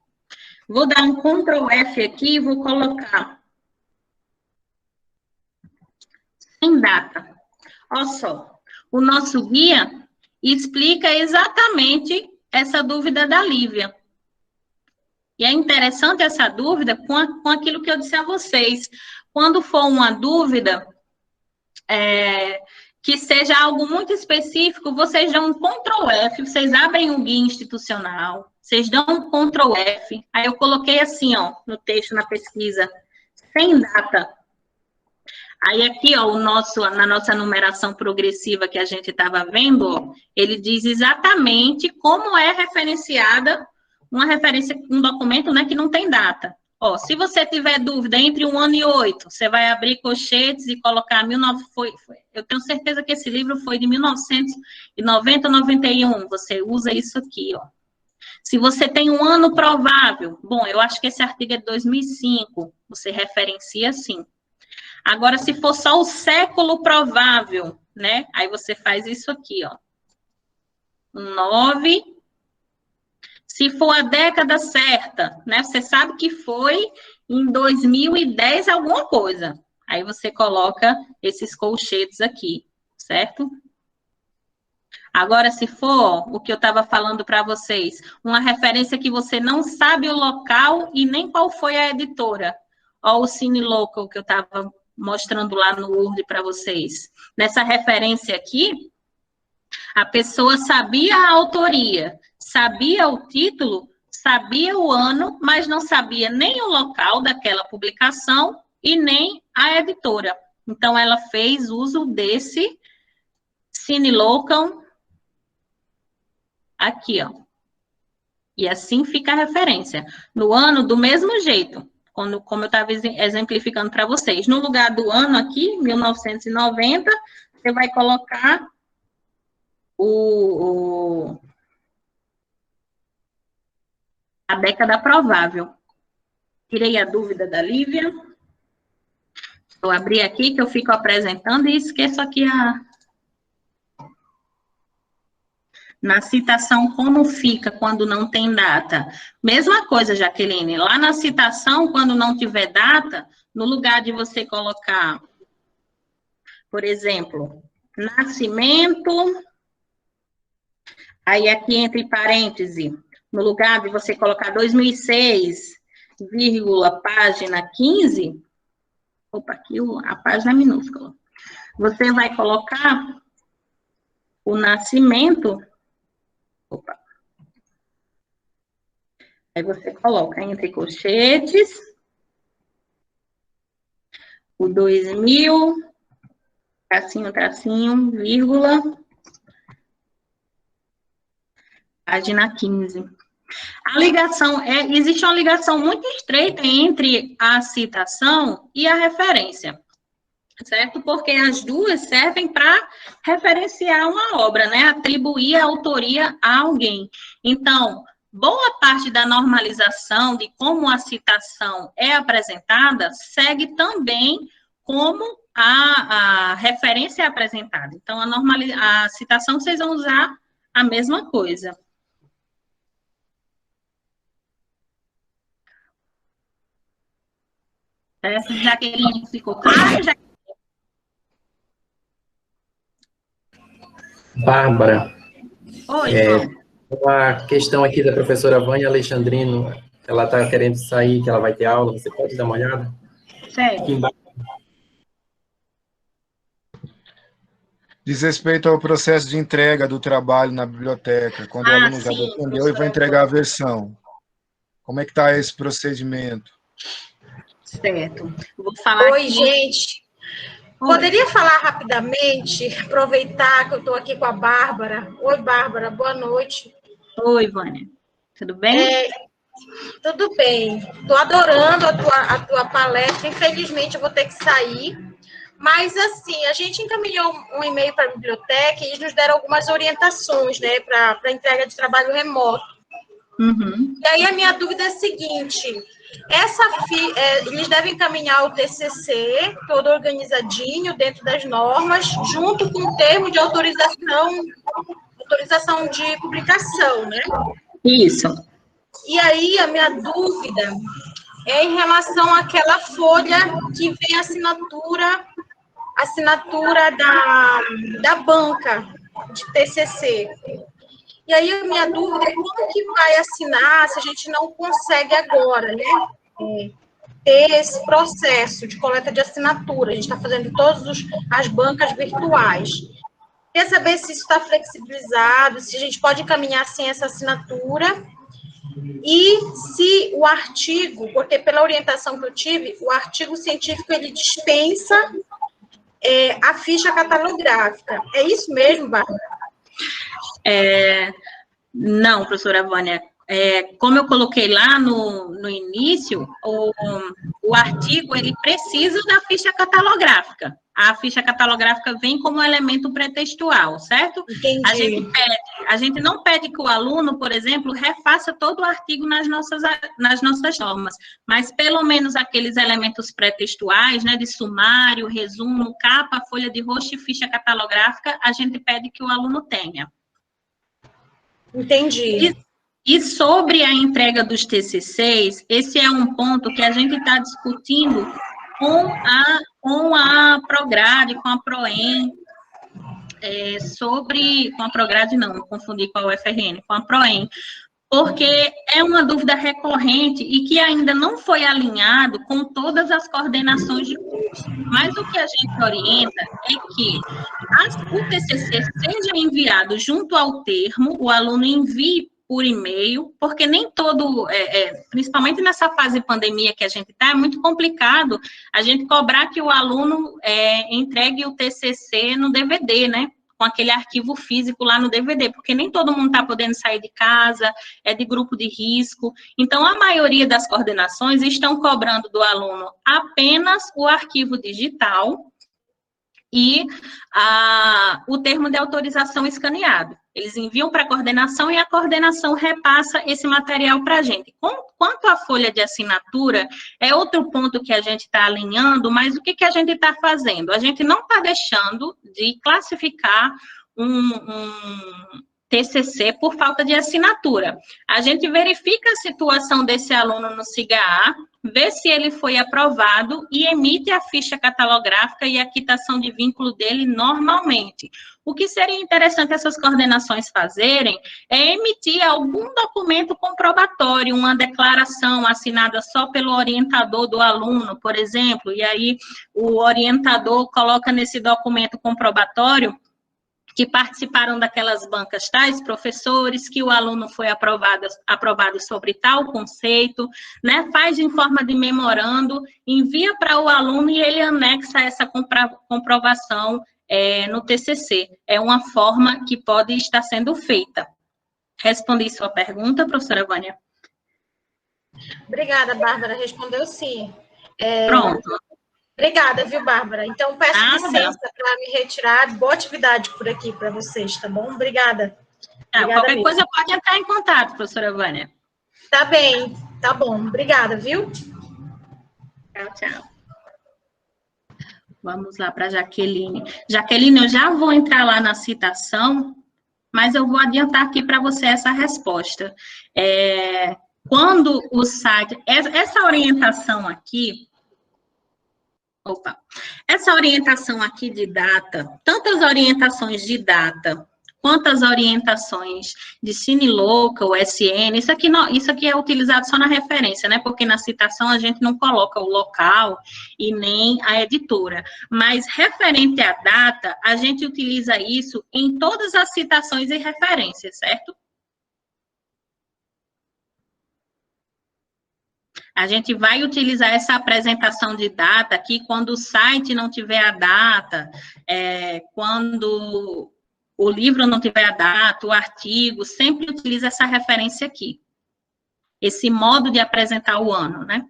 Speaker 1: Vou dar um Ctrl F aqui e vou colocar sem data. Olha só, o nosso guia explica exatamente essa dúvida da Lívia. E é interessante essa dúvida com aquilo que eu disse a vocês. Quando for uma dúvida que seja algo muito específico, vocês dão um Ctrl F, vocês abrem o guia institucional, vocês dão um Ctrl F, aí eu coloquei assim, ó, no texto, na pesquisa, sem data. Aí aqui, ó, na nossa numeração progressiva que a gente estava vendo, ó, ele diz exatamente como é referenciada uma referência, um documento, né, que não tem data. Ó, se você tiver dúvida entre 1 ano e 8, você vai abrir colchetes e colocar 19... Eu tenho certeza que esse livro foi de 1990, 91. Você usa isso aqui, ó. Se você tem um ano provável, bom, eu acho que esse artigo é de 2005, você referencia assim. Agora, se for só o século provável, né, aí você faz isso aqui, ó. 9... Se for a década certa, né? Você sabe que foi em 2010 alguma coisa. Aí você coloca esses colchetes aqui, certo? Agora, se for o que eu estava falando para vocês, uma referência que você não sabe o local e nem qual foi a editora. Ó, o Cine Local que eu estava mostrando lá no Word para vocês. Nessa referência aqui, a pessoa sabia a autoria, sabia o título, sabia o ano, mas não sabia nem o local daquela publicação e nem a editora. Então, ela fez uso desse Cine Local aqui, ó. E assim fica a referência. No ano, do mesmo jeito, como eu estava exemplificando para vocês. No lugar do ano aqui, 1990, você vai colocar a década provável. Tirei a dúvida da Lívia. Vou abrir aqui que eu fico apresentando e esqueço aqui na citação como fica quando não tem data. Mesma coisa, Jaqueline. Lá na citação, quando não tiver data, no lugar de você colocar, por exemplo, nascimento, aí aqui entre parênteses, no lugar de você colocar 2006, vírgula, página 15, opa, aqui a página é minúscula. Você vai colocar o nascimento, opa. Aí você coloca entre colchetes, o 2000, tracinho, tracinho, vírgula, página 15. A ligação, existe uma ligação muito estreita entre a citação e a referência, certo? Porque as duas servem para referenciar uma obra, né? Atribuir a autoria a alguém. Então, boa parte da normalização de como a citação é apresentada segue também como a referência é apresentada. Então, a citação vocês vão usar a mesma coisa. Jaqueline, ficou claro?
Speaker 3: Bárbara.
Speaker 1: Oi,
Speaker 3: uma questão aqui da professora Vânia Alexandrino, ela está querendo sair, que ela vai ter aula, você pode dar uma olhada?
Speaker 1: Certo.
Speaker 2: Diz respeito ao processo de entrega do trabalho na biblioteca, quando o aluno já defendeu e vai entregar a versão. Como é que está esse procedimento?
Speaker 1: Certo. Vou falar
Speaker 4: Oi,
Speaker 1: aqui.
Speaker 4: gente. Oi. Poderia falar rapidamente, aproveitar que eu estou aqui com a Bárbara. Oi, Bárbara, boa noite.
Speaker 1: Oi, Vânia. Tudo bem?
Speaker 4: Tudo bem. Estou adorando a tua palestra. Infelizmente, eu vou ter que sair. Mas, assim, a gente encaminhou um e-mail para a biblioteca e eles nos deram algumas orientações, né, para entrega de trabalho remoto.
Speaker 1: Uhum.
Speaker 4: E aí, a minha dúvida é a seguinte... Eles devem encaminhar o TCC todo organizadinho dentro das normas, junto com o termo de autorização de publicação, né?
Speaker 1: Isso.
Speaker 4: E aí, a minha dúvida é em relação àquela folha que vem a assinatura da banca de TCC. E aí, a minha dúvida é como que vai assinar se a gente não consegue agora, né? Ter esse processo de coleta de assinatura. A gente está fazendo em todas as bancas virtuais. Queria saber se isso está flexibilizado, se a gente pode encaminhar sem essa assinatura. E se o artigo, porque pela orientação que eu tive, o artigo científico ele dispensa a ficha catalográfica. É isso mesmo, Bárbara?
Speaker 1: Não, professora Vânia. Como eu coloquei lá no início, o artigo ele precisa da ficha catalográfica. A ficha catalográfica vem como elemento pretextual, certo?
Speaker 4: Entendi.
Speaker 1: A gente não pede que o aluno, por exemplo, refaça todo o artigo nas nossas normas, mas pelo menos aqueles elementos pretextuais, né, de sumário, resumo, capa, folha de rosto e ficha catalográfica, a gente pede que o aluno tenha.
Speaker 4: Entendi.
Speaker 1: E sobre a entrega dos TCCs, esse é um ponto que a gente está discutindo com a Prograde, com a Proem, com a Prograde não, confundi com a UFRN, com a Proem, porque é uma dúvida recorrente e que ainda não foi alinhado com todas as coordenações de curso. Mas o que a gente orienta é que o TCC seja enviado junto ao termo, o aluno envie por e-mail, porque nem todo, principalmente nessa fase de pandemia que a gente está, é muito complicado a gente cobrar que o aluno entregue o TCC no DVD, né? Com aquele arquivo físico lá no DVD, porque nem todo mundo está podendo sair de casa, é de grupo de risco. Então, a maioria das coordenações estão cobrando do aluno apenas o arquivo digital e o termo de autorização escaneado. Eles enviam para a coordenação e a coordenação repassa esse material para a gente. Quanto à folha de assinatura, é outro ponto que a gente está alinhando, mas o que a gente está fazendo? A gente não está deixando de classificar um TCC por falta de assinatura. A gente verifica a situação desse aluno no SIGA-A, vê se ele foi aprovado e emite a ficha catalográfica e a quitação de vínculo dele normalmente. O que seria interessante essas coordenações fazerem é emitir algum documento comprobatório, uma declaração assinada só pelo orientador do aluno, por exemplo, e aí o orientador coloca nesse documento comprobatório que participaram daquelas bancas tais professores, que o aluno foi aprovado sobre tal conceito, né, faz em forma de memorando, envia para o aluno e ele anexa essa comprovação no TCC. É uma forma que pode estar sendo feita. Respondi sua pergunta, professora Vânia?
Speaker 4: Obrigada, Bárbara. Respondeu sim.
Speaker 1: Pronto.
Speaker 4: Obrigada, viu, Bárbara? Então, peço licença para me retirar. Boa atividade por aqui para vocês, tá bom? Obrigada.
Speaker 1: Qualquer coisa pode entrar em contato, professora Vânia.
Speaker 4: Tá bem, tá bom. Obrigada, viu?
Speaker 1: Tchau, tchau. Vamos lá para a Jaqueline. Jaqueline, eu já vou entrar lá na citação, mas eu vou adiantar aqui para você essa resposta. Quando o site... Essa orientação aqui... Essa orientação aqui de data, tanto as orientações de data, quanto as orientações de CineLocal, SN, isso aqui é utilizado só na referência, né? Porque na citação a gente não coloca o local e nem a editora. Mas referente à data, a gente utiliza isso em todas as citações e referências, certo? A gente vai utilizar essa apresentação de data aqui quando o site não tiver a data, quando o livro não tiver a data, o artigo, sempre utiliza essa referência aqui. Esse modo de apresentar o ano, né?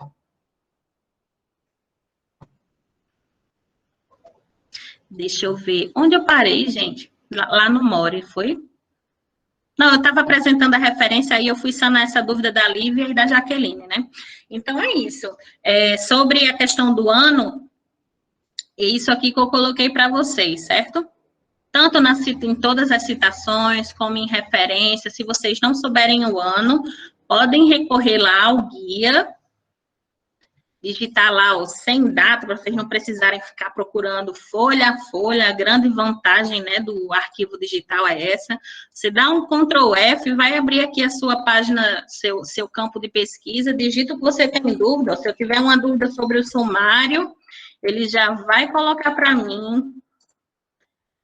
Speaker 1: Deixa eu ver. Onde eu parei, gente? Lá no More, foi? Não, eu estava apresentando a referência, aí eu fui sanar essa dúvida da Lívia e da Jaqueline, né? Então, é isso. Sobre a questão do ano, é isso aqui que eu coloquei para vocês, certo? Tanto em todas as citações, como em referência. Se vocês não souberem o ano, podem recorrer lá ao guia, digitar lá o sem data, para vocês não precisarem ficar procurando folha a folha. A grande vantagem, né, do arquivo digital é essa. Você dá um Ctrl F, vai abrir aqui a sua página, seu campo de pesquisa, digita o que você tem dúvida. Se eu tiver uma dúvida sobre o sumário, ele já vai colocar para mim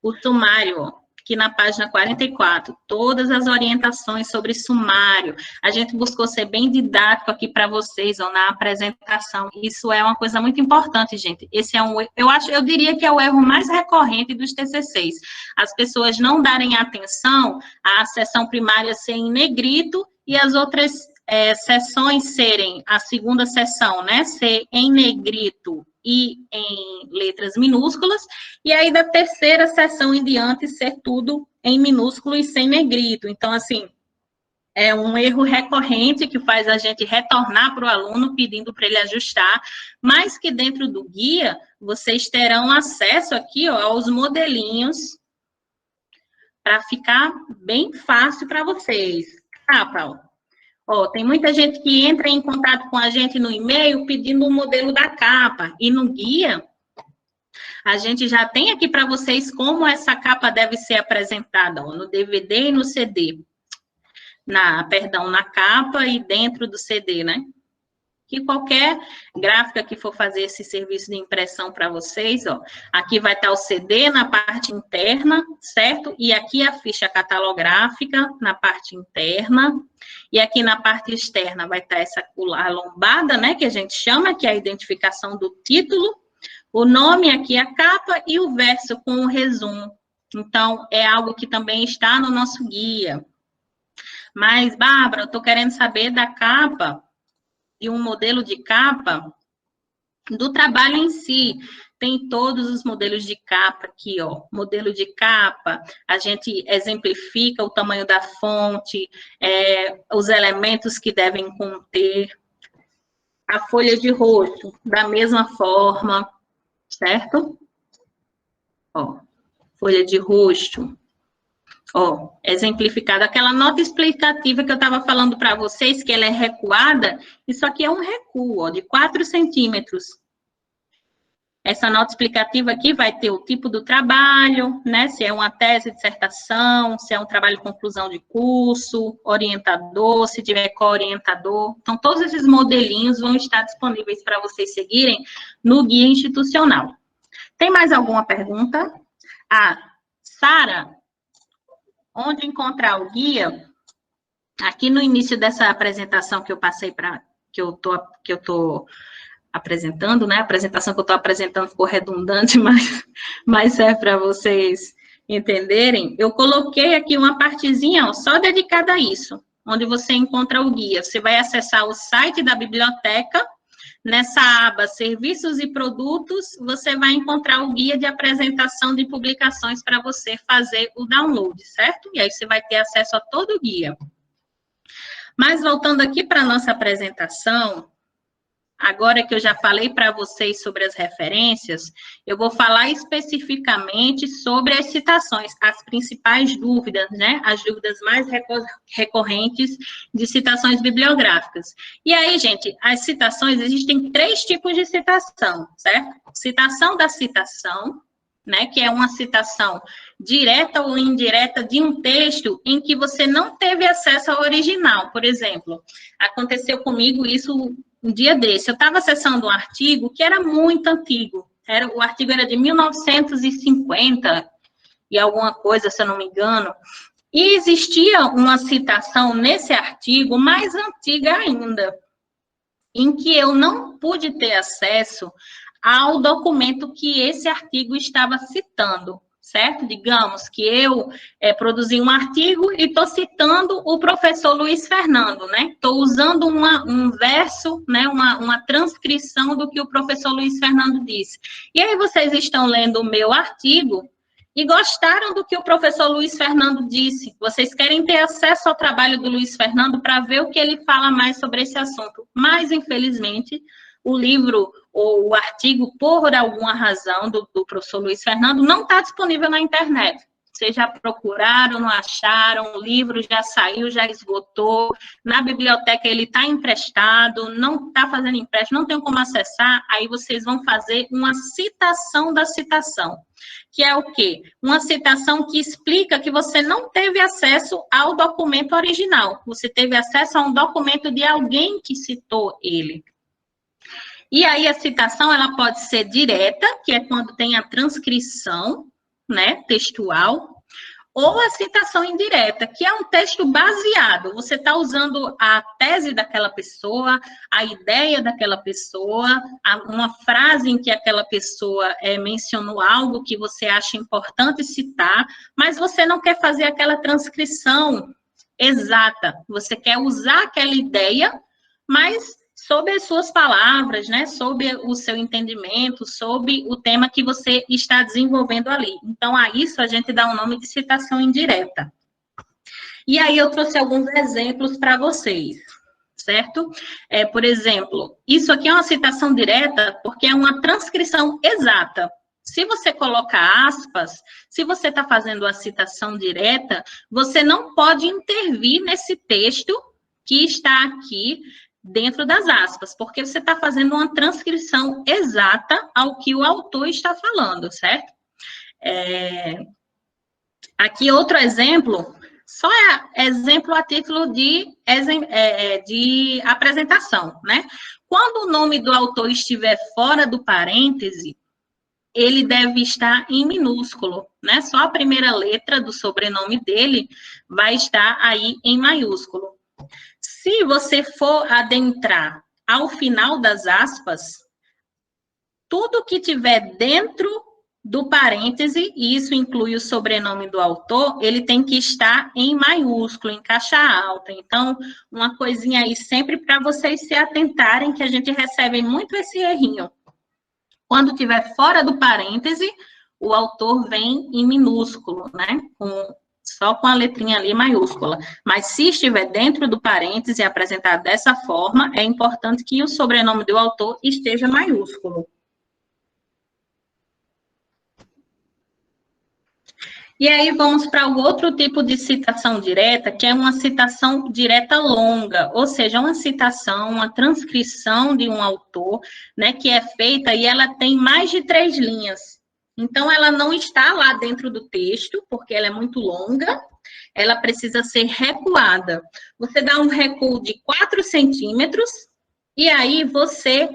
Speaker 1: o sumário, ó, aqui na página 44, todas as orientações sobre sumário. A gente buscou ser bem didático aqui para vocês, ó, na apresentação. Isso é uma coisa muito importante, gente. Esse é eu diria que é o erro mais recorrente dos TCCs. As pessoas não darem atenção à seção primária ser em negrito e as outras seções serem, a segunda seção, né, ser em negrito e em letras minúsculas, e aí da terceira seção em diante ser tudo em minúsculo e sem negrito. Então, assim, é um erro recorrente que faz a gente retornar para o aluno pedindo para ele ajustar, mas que dentro do guia vocês terão acesso aqui, ó, aos modelinhos para ficar bem fácil para vocês. Capa, ó, tem muita gente que entra em contato com a gente no e-mail pedindo o modelo da capa. E no guia, a gente já tem aqui para vocês como essa capa deve ser apresentada, ó, no DVD e no CD. Na capa e dentro do CD, né? Que qualquer gráfica que for fazer esse serviço de impressão para vocês, ó, aqui vai estar o CD na parte interna, certo? E aqui a ficha catalográfica na parte interna, e aqui na parte externa vai estar essa lombada, né, que a gente chama, que é a identificação do título, o nome aqui, a capa, e o verso com o resumo. Então, é algo que também está no nosso guia. Mas, Bárbara, eu estou querendo saber da capa, e um modelo de capa do trabalho em si. Tem todos os modelos de capa aqui, ó. Modelo de capa, a gente exemplifica o tamanho da fonte, os elementos que devem conter. A folha de rosto, da mesma forma, certo? Ó, folha de rosto. Ó, exemplificado, aquela nota explicativa que eu estava falando para vocês, que ela é recuada, isso aqui é um recuo, ó, de 4 centímetros. Essa nota explicativa aqui vai ter o tipo do trabalho, né, se é uma tese, dissertação, se é um trabalho de conclusão de curso, orientador, se tiver co-orientador. Então, todos esses modelinhos vão estar disponíveis para vocês seguirem no guia institucional. Tem mais alguma pergunta? Sara, onde encontrar o guia? Aqui no início dessa apresentação que eu passei que eu tô apresentando, né? A apresentação que eu estou apresentando ficou redundante, mas serve para vocês entenderem. Eu coloquei aqui uma partezinha, ó, só dedicada a isso, onde você encontra o guia. Você vai acessar o site da biblioteca. Nessa aba Serviços e Produtos, você vai encontrar o guia de apresentação de publicações para você fazer o download, certo? E aí você vai ter acesso a todo o guia. Mas voltando aqui para a nossa apresentação, agora que eu já falei para vocês sobre as referências, eu vou falar especificamente sobre as citações, as principais dúvidas, né? As dúvidas mais recorrentes de citações bibliográficas. E aí, gente, as citações, existem 3 tipos de citação, certo? Citação da citação, né? Que é uma citação direta ou indireta de um texto em que você não teve acesso ao original. Por exemplo, aconteceu comigo isso um dia desse. Eu estava acessando um artigo que era muito antigo. O artigo era de 1950 e alguma coisa, se eu não me engano. E existia uma citação nesse artigo mais antiga ainda, em que eu não pude ter acesso ao documento que esse artigo estava citando, certo? Digamos que eu produzi um artigo e estou citando o professor Luiz Fernando, né? Estou usando um verso, né? Uma transcrição do que o professor Luiz Fernando disse. E aí vocês estão lendo o meu artigo e gostaram do que o professor Luiz Fernando disse. Vocês querem ter acesso ao trabalho do Luiz Fernando para ver o que ele fala mais sobre esse assunto. Mas, infelizmente, o livro ou o artigo, por alguma razão, do professor Luiz Fernando, não está disponível na internet. Vocês já procuraram, não acharam, o livro já saiu, já esgotou, na biblioteca ele está emprestado, não está fazendo empréstimo, não tem como acessar, aí vocês vão fazer uma citação da citação, que é o quê? Uma citação que explica que você não teve acesso ao documento original, você teve acesso a um documento de alguém que citou ele. E aí a citação, ela pode ser direta, que é quando tem a transcrição, né, textual, ou a citação indireta, que é um texto baseado. Você está usando a tese daquela pessoa, a ideia daquela pessoa, uma frase em que aquela pessoa mencionou algo que você acha importante citar, mas você não quer fazer aquela transcrição exata. Você quer usar aquela ideia, mas sob as suas palavras, né, sob o seu entendimento, sob o tema que você está desenvolvendo ali. Então, a isso a gente dá o nome de citação indireta. E aí eu trouxe alguns exemplos para vocês, certo? Por exemplo, isso aqui é uma citação direta porque é uma transcrição exata. Se você colocar aspas, se você está fazendo a citação direta, você não pode intervir nesse texto que está aqui dentro das aspas, porque você está fazendo uma transcrição exata ao que o autor está falando, certo? Aqui outro exemplo, só exemplo a título de apresentação, né? Quando o nome do autor estiver fora do parêntese, ele deve estar em minúsculo, né? Só a primeira letra do sobrenome dele vai estar aí em maiúsculo. Se você for adentrar ao final das aspas, tudo que tiver dentro do parêntese, e isso inclui o sobrenome do autor, ele tem que estar em maiúsculo, em caixa alta. Então, uma coisinha aí sempre para vocês se atentarem, que a gente recebe muito esse errinho. Quando tiver fora do parêntese, o autor vem em minúsculo, né? Só com a letrinha ali maiúscula. Mas se estiver dentro do parêntese apresentado dessa forma, é importante que o sobrenome do autor esteja maiúsculo. E aí vamos para o outro tipo de citação direta, que é uma citação direta longa, ou seja, uma citação, uma transcrição de um autor, né, que é feita e ela tem mais de 3 linhas. Então, ela não está lá dentro do texto, porque ela é muito longa, ela precisa ser recuada. Você dá um recuo de 4 centímetros, e aí você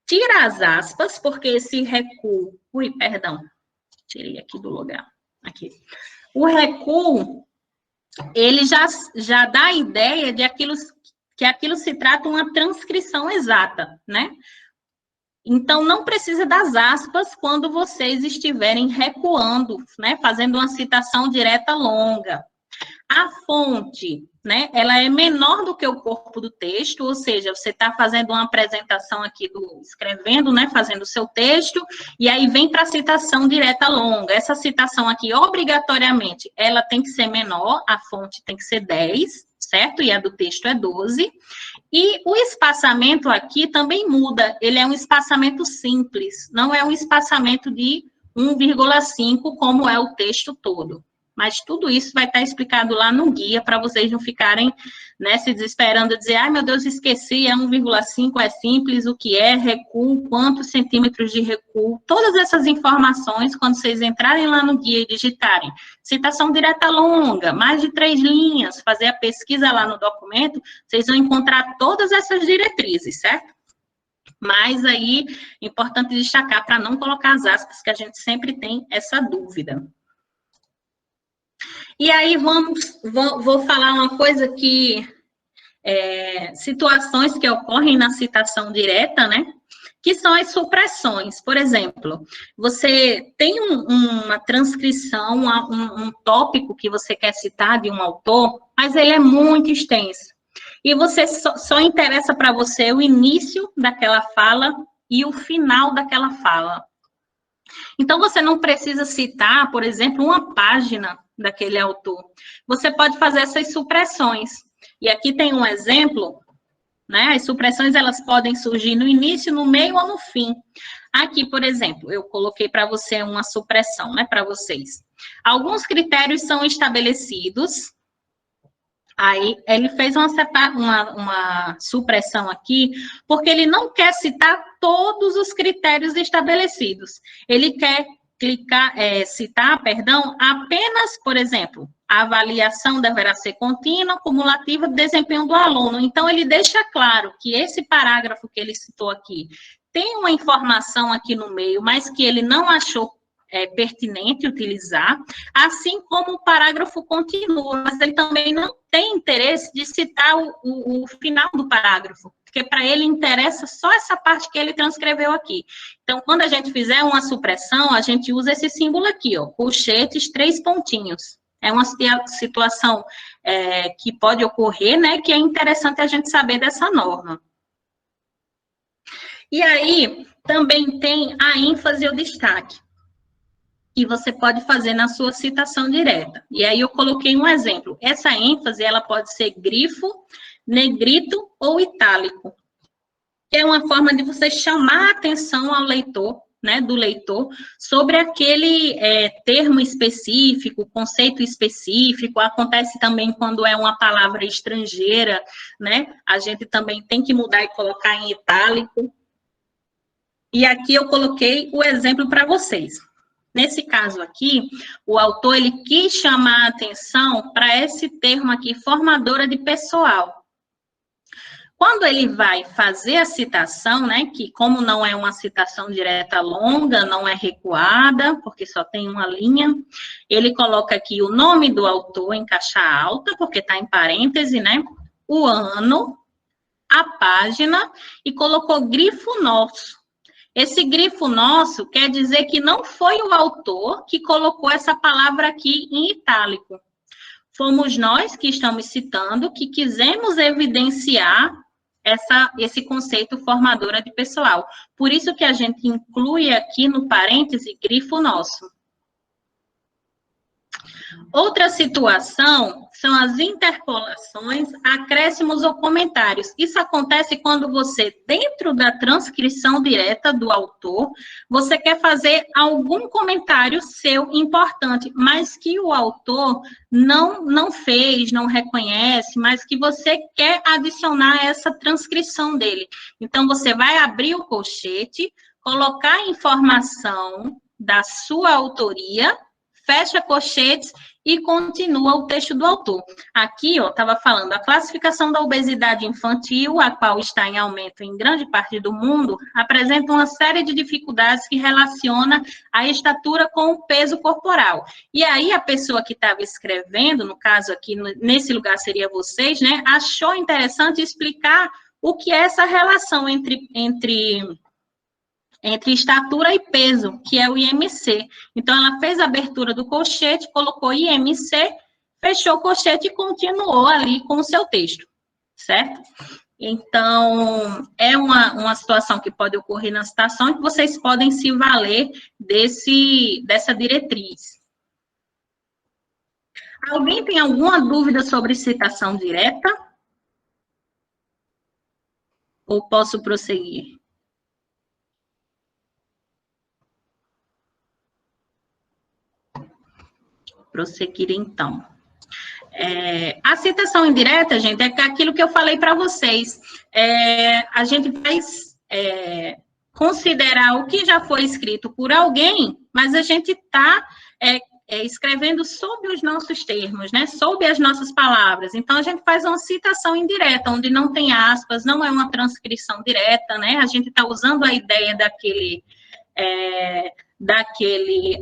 Speaker 1: tira as aspas, porque esse recuo... tirei aqui do lugar. Aqui. O recuo, ele já dá a ideia de que aquilo se trata de uma transcrição exata, né? Então, não precisa das aspas quando vocês estiverem recuando, né? Fazendo uma citação direta longa. A fonte, né? Ela é menor do que o corpo do texto, ou seja, você está fazendo uma apresentação aqui, escrevendo, né? Fazendo o seu texto, e aí vem para a citação direta longa. Essa citação aqui, obrigatoriamente, ela tem que ser menor, a fonte tem que ser 10, certo? E a do texto é 12. E o espaçamento aqui também muda, ele é um espaçamento simples, não é um espaçamento de 1,5 como é o texto todo. Mas tudo isso vai estar explicado lá no guia, para vocês não ficarem, né, se desesperando, dizer, ai, meu Deus, esqueci, é 1,5, é simples, o que é, recuo, quantos centímetros de recuo. Todas essas informações, quando vocês entrarem lá no guia e digitarem citação direta longa, mais de 3 linhas, fazer a pesquisa lá no documento, vocês vão encontrar todas essas diretrizes, certo? Mas aí, é importante destacar para não colocar as aspas, que a gente sempre tem essa dúvida. E aí, vou falar uma coisa que, situações que ocorrem na citação direta, né, que são as supressões. Por exemplo, você tem uma transcrição, um tópico que você quer citar de um autor, mas ele é muito extenso. E você só interessa para você o início daquela fala e o final daquela fala. Então, você não precisa citar, por exemplo, uma página daquele autor. Você pode fazer essas supressões. E aqui tem um exemplo, né? As supressões, elas podem surgir no início, no meio ou no fim. Aqui, por exemplo, eu coloquei para você uma supressão, né, para vocês. Alguns critérios são estabelecidos. Aí, ele fez uma supressão aqui, porque ele não quer citar todos os critérios estabelecidos. Ele quer citar, apenas, por exemplo, a avaliação deverá ser contínua, cumulativa do desempenho do aluno. Então, ele deixa claro que esse parágrafo que ele citou aqui tem uma informação aqui no meio, mas que ele não achou pertinente utilizar, assim como o parágrafo continua, mas ele também não tem interesse de citar o final do parágrafo, porque para ele interessa só essa parte que ele transcreveu aqui. Então, quando a gente fizer uma supressão, a gente usa esse símbolo aqui, ó, colchetes, 3 pontinhos. É uma situação que pode ocorrer, né, que é interessante a gente saber dessa norma. E aí, também tem a ênfase e o destaque, que você pode fazer na sua citação direta. E aí eu coloquei um exemplo. Essa ênfase, ela pode ser grifo, negrito ou itálico. É uma forma de você chamar a atenção ao leitor, né, do leitor, sobre aquele termo específico, conceito específico. Acontece também quando é uma palavra estrangeira, né? A gente também tem que mudar e colocar em itálico. E aqui eu coloquei o exemplo para vocês. Nesse caso aqui, o autor, ele quis chamar a atenção para esse termo aqui, formadora de pessoal. Quando ele vai fazer a citação, né, que como não é uma citação direta longa, não é recuada, porque só tem uma linha, ele coloca aqui o nome do autor em caixa alta, porque está em parêntese, né, o ano, a página, e colocou grifo nosso. Esse grifo nosso quer dizer que não foi o autor que colocou essa palavra aqui em itálico. Fomos nós que estamos citando, que quisemos evidenciar esse conceito formadora de pessoal. Por isso que a gente inclui aqui no parêntese grifo nosso. Outra situação são as interpolações, acréscimos ou comentários. Isso acontece quando você, dentro da transcrição direta do autor, você quer fazer algum comentário seu importante, mas que o autor não fez, não reconhece, mas que você quer adicionar essa transcrição dele. Então, você vai abrir o colchete, colocar a informação da sua autoria, fecha colchetes e continua o texto do autor. Aqui, ó, estava falando, a classificação da obesidade infantil, a qual está em aumento em grande parte do mundo, apresenta uma série de dificuldades que relaciona a estatura com o peso corporal. E aí, a pessoa que estava escrevendo, no caso aqui, nesse lugar seria vocês, né, achou interessante explicar o que é essa relação entre estatura e peso, que é o IMC. Então, ela fez a abertura do colchete, colocou IMC, fechou o colchete e continuou ali com o seu texto, certo? Então, é uma situação que pode ocorrer na citação e que vocês podem se valer dessa diretriz. Alguém tem alguma dúvida sobre citação direta? Ou posso prosseguir? Prosseguir, então. A citação indireta, gente, é aquilo que eu falei para vocês. A gente vai considerar o que já foi escrito por alguém, mas a gente está escrevendo sob os nossos termos, né? Sob as nossas palavras. Então, a gente faz uma citação indireta, onde não tem aspas, não é uma transcrição direta, né? A gente está usando a ideia daquele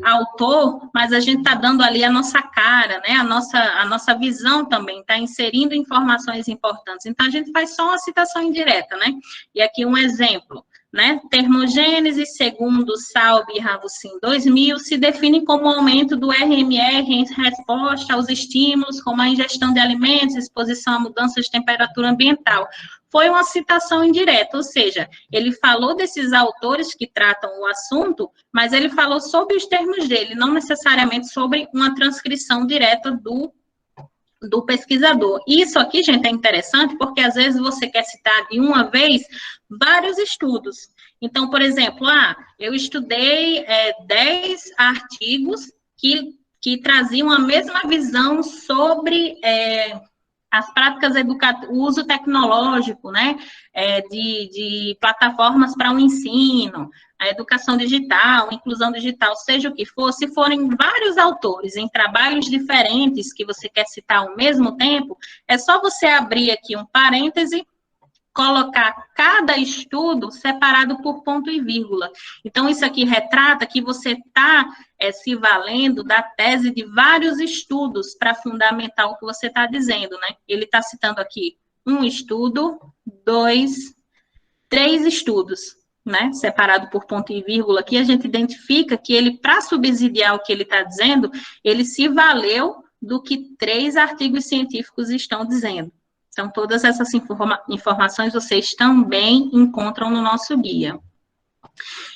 Speaker 1: autor, mas a gente está dando ali a nossa cara, né? A nossa visão também, está inserindo informações importantes. Então, a gente faz só uma citação indireta, né? E aqui um exemplo. né? Termogênese, segundo Salbe e Ravussin 2000, se define como aumento do RMR em resposta aos estímulos, como a ingestão de alimentos, exposição a mudanças de temperatura ambiental. Foi uma citação indireta, ou seja, ele falou desses autores que tratam o assunto, mas ele falou sobre os termos dele, não necessariamente sobre uma transcrição direta do pesquisador. Isso aqui, gente, é interessante porque às vezes você quer citar de uma vez vários estudos. Então, por exemplo, eu estudei 10 artigos que traziam a mesma visão sobre as práticas educativas, o uso tecnológico, né, de plataformas para o ensino, a educação digital, a inclusão digital, seja o que for, se forem vários autores em trabalhos diferentes que você quer citar ao mesmo tempo, é só você abrir aqui um parêntese, colocar cada estudo separado por ponto e vírgula. Então, isso aqui retrata que você está se valendo da tese de vários estudos para fundamentar o que você está dizendo, né? Ele está citando aqui um estudo, 2, 3 estudos, né? Separado por ponto e vírgula. Aqui a gente identifica que ele, para subsidiar o que ele está dizendo, ele se valeu do que 3 artigos científicos estão dizendo. Então, todas essas informações vocês também encontram no nosso guia.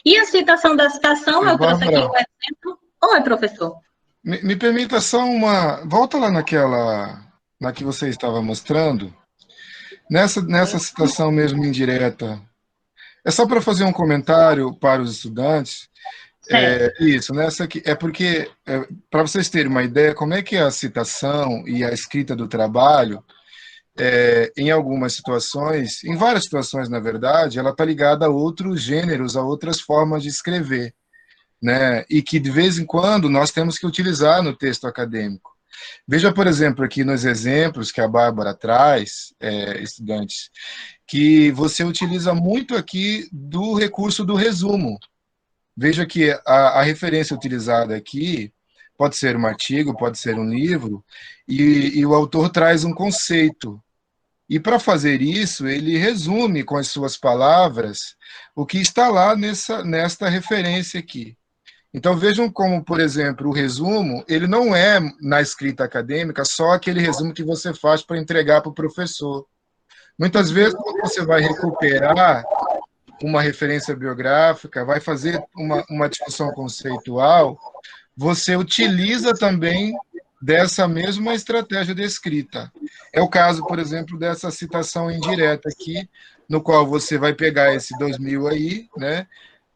Speaker 1: E a citação da citação, eu trouxe aqui o exemplo. Oi, professor.
Speaker 2: Me permita só uma... Volta lá na que você estava mostrando. Nessa citação mesmo indireta. É só para fazer um comentário para os estudantes. Isso, nessa aqui. É porque, para vocês terem uma ideia, como é que é a citação e a escrita do trabalho... em algumas situações, em várias situações, na verdade, ela está ligada a outros gêneros, a outras formas de escrever, né? E que, de vez em quando, nós temos que utilizar no texto acadêmico. Veja, por exemplo, aqui nos exemplos que a Bárbara traz, estudantes, que você utiliza muito aqui do recurso do resumo. Veja que a referência utilizada aqui pode ser um artigo, pode ser um livro, e o autor traz um conceito. E para fazer isso, ele resume com as suas palavras o que está lá nesta referência aqui. Então vejam como, por exemplo, o resumo, ele não é na escrita acadêmica só aquele resumo que você faz para entregar para o professor. Muitas vezes, quando você vai recuperar uma referência biográfica, vai fazer uma discussão conceitual, você utiliza também dessa mesma estratégia de escrita. É o caso, por exemplo, dessa citação indireta aqui, no qual você vai pegar esse 2000 aí, né,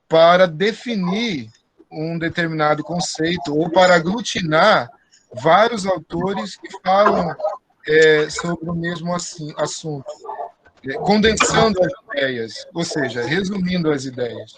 Speaker 2: para definir um determinado conceito ou para aglutinar vários autores que falam sobre o mesmo assunto, condensando as ideias, ou seja, resumindo as ideias.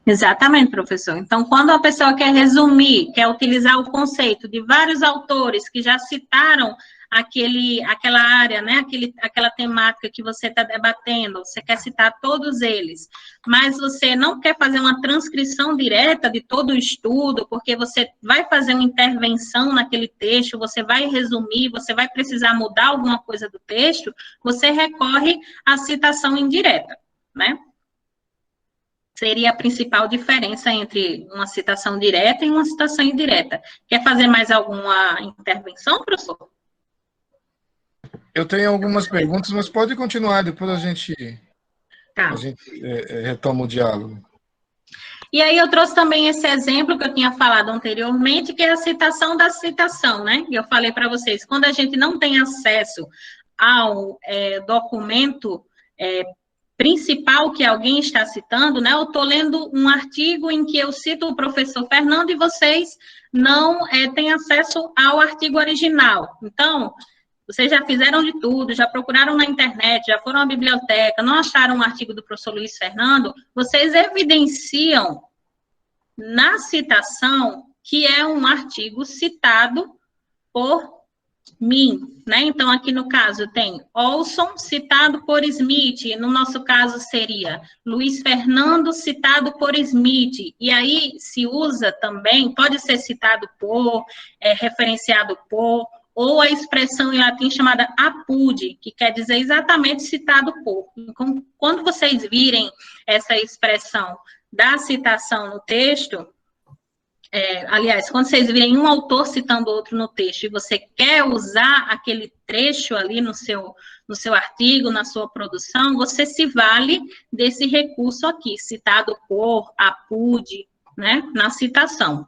Speaker 1: Exatamente, professor. Então, quando a pessoa quer resumir, quer utilizar o conceito de vários autores que já citaram aquela área, né, aquela temática que você está debatendo, você quer citar todos eles, mas você não quer fazer uma transcrição direta de todo o estudo, porque você vai fazer uma intervenção naquele texto, você vai resumir, você vai precisar mudar alguma coisa do texto, você recorre à citação indireta, né? Seria a principal diferença entre uma citação direta e uma citação indireta. Quer fazer mais alguma intervenção, professor?
Speaker 2: Eu tenho algumas perguntas, mas pode continuar, depois a gente retoma o diálogo.
Speaker 1: E aí eu trouxe também esse exemplo que eu tinha falado anteriormente, que é a citação da citação, né? E eu falei para vocês, quando a gente não tem acesso ao documento principal que alguém está citando, né? Eu estou lendo um artigo em que eu cito o professor Fernando e vocês não têm acesso ao artigo original. Então, vocês já fizeram de tudo, já procuraram na internet, já foram à biblioteca, não acharam um artigo do professor Luiz Fernando, vocês evidenciam na citação que é um artigo citado por mim, né? Então, aqui no caso tem Olson citado por Smith, no nosso caso seria Luiz Fernando citado por Smith, e aí se usa também, pode ser citado por, referenciado por, ou a expressão em latim chamada apud, que quer dizer exatamente citado por. quando vocês virem essa expressão da citação no texto, aliás, quando vocês virem um autor citando outro no texto e você quer usar aquele trecho ali no seu artigo, na sua produção, você se vale desse recurso aqui, citado por, apude, né, na citação.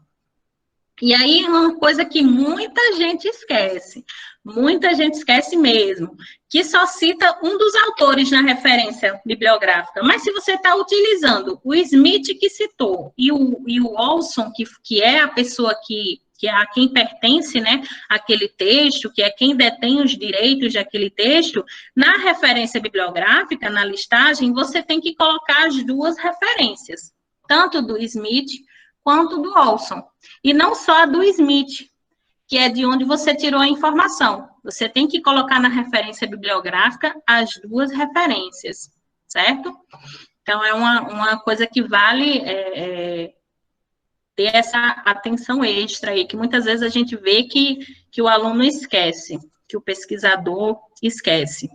Speaker 1: E aí, uma coisa que muita gente esquece mesmo, que só cita um dos autores na referência bibliográfica. Mas se você está utilizando o Smith que citou e o Olson, que é a pessoa que é a quem pertence, né, aquele texto, que é quem detém os direitos daquele texto, na referência bibliográfica, na listagem, você tem que colocar as duas referências, tanto do Smith quanto do Olson. E não só a do Smith, que é de onde você tirou a informação. Você tem que colocar na referência bibliográfica as duas referências, certo? Então, é uma coisa que vale ter essa atenção extra aí, que muitas vezes a gente vê que o aluno esquece, que o pesquisador esquece.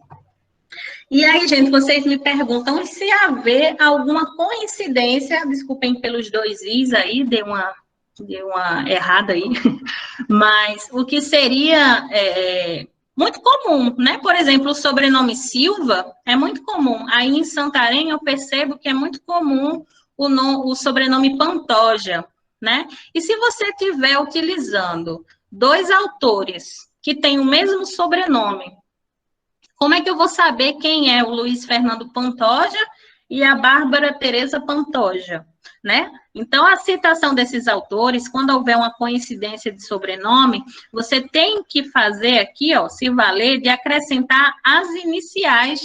Speaker 1: E aí, gente, vocês me perguntam se haver alguma coincidência, desculpem pelos dois is aí, deu uma errada aí, mas o que seria muito comum, né? Por exemplo, o sobrenome Silva é muito comum. Aí em Santarém eu percebo que é muito comum o sobrenome Pantoja, né? E se você estiver utilizando dois autores que têm o mesmo sobrenome, como é que eu vou saber quem é o Luiz Fernando Pantoja e a Bárbara Teresa Pantoja, né? Então, a citação desses autores, quando houver uma coincidência de sobrenome, você tem que fazer aqui, ó, se valer de acrescentar as iniciais,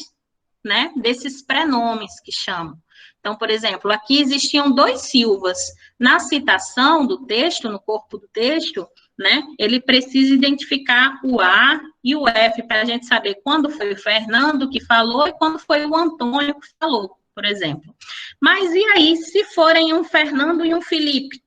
Speaker 1: né, desses prenomes que chamam. Então, por exemplo, aqui existiam dois Silvas. Na citação do texto, no corpo do texto, né, ele precisa identificar o A e o F para a gente saber quando foi o Fernando que falou e quando foi o Antônio que falou, por exemplo. Mas e aí, se forem um Fernando e um Felipe?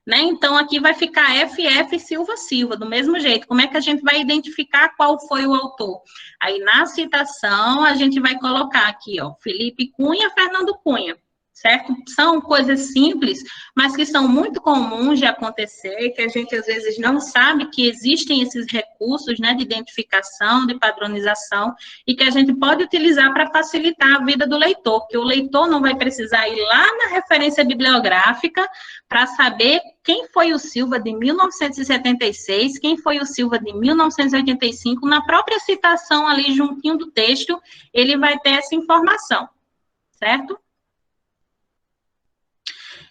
Speaker 1: Né? Então, aqui vai ficar FF Silva Silva, do mesmo jeito. Como é que a gente vai identificar qual foi o autor? Aí, na citação, a gente vai colocar aqui, ó, Felipe Cunha, Fernando Cunha. Certo? São coisas simples, mas que são muito comuns de acontecer, que a gente às vezes não sabe que existem esses recursos, né, de identificação, de padronização, e que a gente pode utilizar para facilitar a vida do leitor, que o leitor não vai precisar ir lá na referência bibliográfica para saber quem foi o Silva de 1976, quem foi o Silva de 1985, na própria citação ali juntinho do texto, ele vai ter essa informação, certo?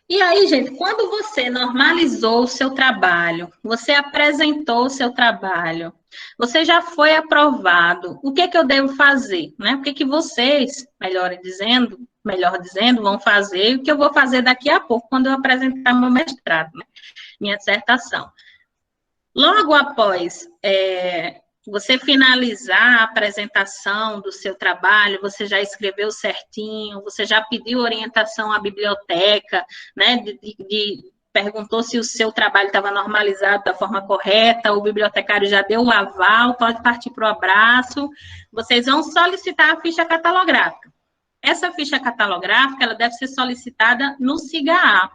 Speaker 1: E aí, gente, quando você normalizou o seu trabalho, você apresentou o seu trabalho, você já foi aprovado, o que é que eu devo fazer? Né? O que é que vocês, melhor dizendo, vão fazer, o que eu vou fazer daqui a pouco, quando eu apresentar meu mestrado, né? Minha dissertação. Logo após você finalizar a apresentação do seu trabalho, você já escreveu certinho, você já pediu orientação à biblioteca, né, perguntou se o seu trabalho estava normalizado da forma correta, o bibliotecário já deu o aval, pode partir para o abraço, vocês vão solicitar a ficha catalográfica. Essa ficha catalográfica, ela deve ser solicitada no SIGA-A,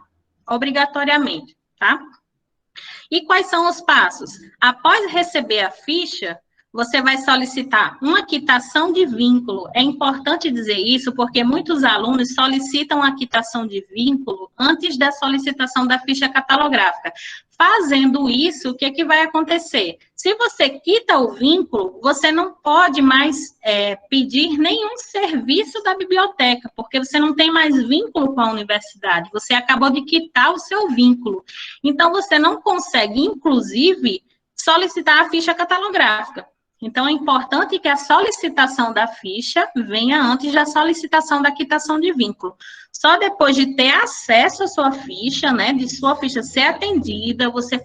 Speaker 1: obrigatoriamente, tá? E quais são os passos? Após receber a ficha, você vai solicitar uma quitação de vínculo. É importante dizer isso porque muitos alunos solicitam a quitação de vínculo antes da solicitação da ficha catalográfica. Fazendo isso, o que é que vai acontecer? Se você quita o vínculo, você não pode mais pedir nenhum serviço da biblioteca, porque você não tem mais vínculo com a universidade, você acabou de quitar o seu vínculo. Então, você não consegue, inclusive, solicitar a ficha catalográfica. Então, é importante que a solicitação da ficha venha antes da solicitação da quitação de vínculo. Só depois de ter acesso à sua ficha, né, de sua ficha ser atendida, você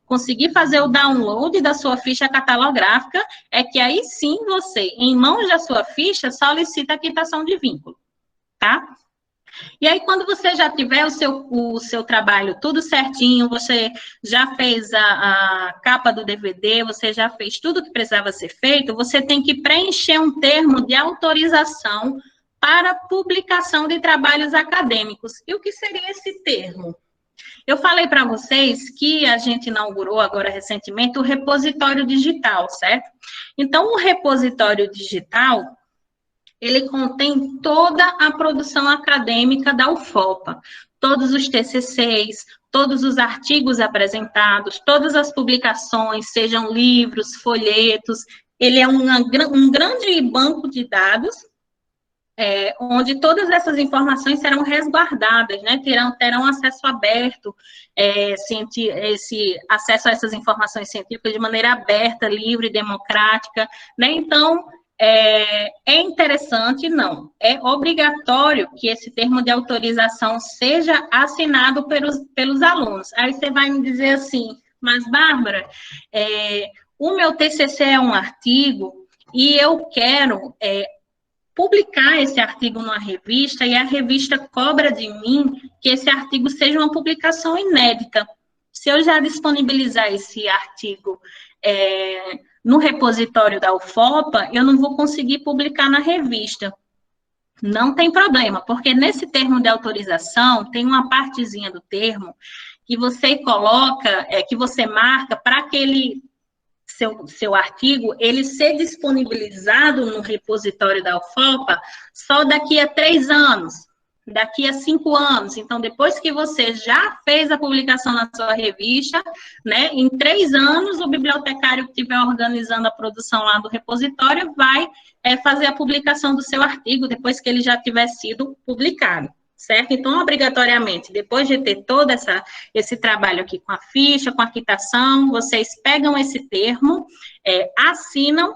Speaker 1: conseguir fazer o download da sua ficha catalográfica, é que aí sim você, em mãos da sua ficha, solicita a quitação de vínculo, tá? E aí, quando você já tiver o seu trabalho tudo certinho, você já fez a capa do DVD, você já fez tudo que precisava ser feito, você tem que preencher um termo de autorização para publicação de trabalhos acadêmicos. E o que seria esse termo? Eu falei para vocês que a gente inaugurou agora recentemente o repositório digital, certo? Então, o repositório digital, ele contém toda a produção acadêmica da UFOPA, todos os TCCs, todos os artigos apresentados, todas as publicações, sejam livros, folhetos. Ele é um grande banco de dados, onde todas essas informações serão resguardadas, né? Terão acesso aberto, esse acesso a essas informações científicas de maneira aberta, livre, democrática, né? Então, é interessante, não, é obrigatório que esse termo de autorização seja assinado pelos alunos. Aí você vai me dizer assim, mas, Bárbara, o meu TCC é um artigo e eu quero publicar esse artigo numa revista, e a revista cobra de mim que esse artigo seja uma publicação inédita. Se eu já disponibilizar esse artigo no repositório da UFOPA, eu não vou conseguir publicar na revista. Não tem problema, porque nesse termo de autorização, tem uma partezinha do termo que você coloca, que você marca para aquele seu artigo, ele ser disponibilizado no repositório da UFOPA só daqui a 3 anos, daqui a 5 anos. Então, depois que você já fez a publicação na sua revista, né, em 3 anos, o bibliotecário que estiver organizando a produção lá do repositório vai fazer a publicação do seu artigo, depois que ele já tiver sido publicado. Certo? Então, obrigatoriamente, depois de ter todo esse trabalho aqui com a ficha, com a quitação, vocês pegam esse termo, assinam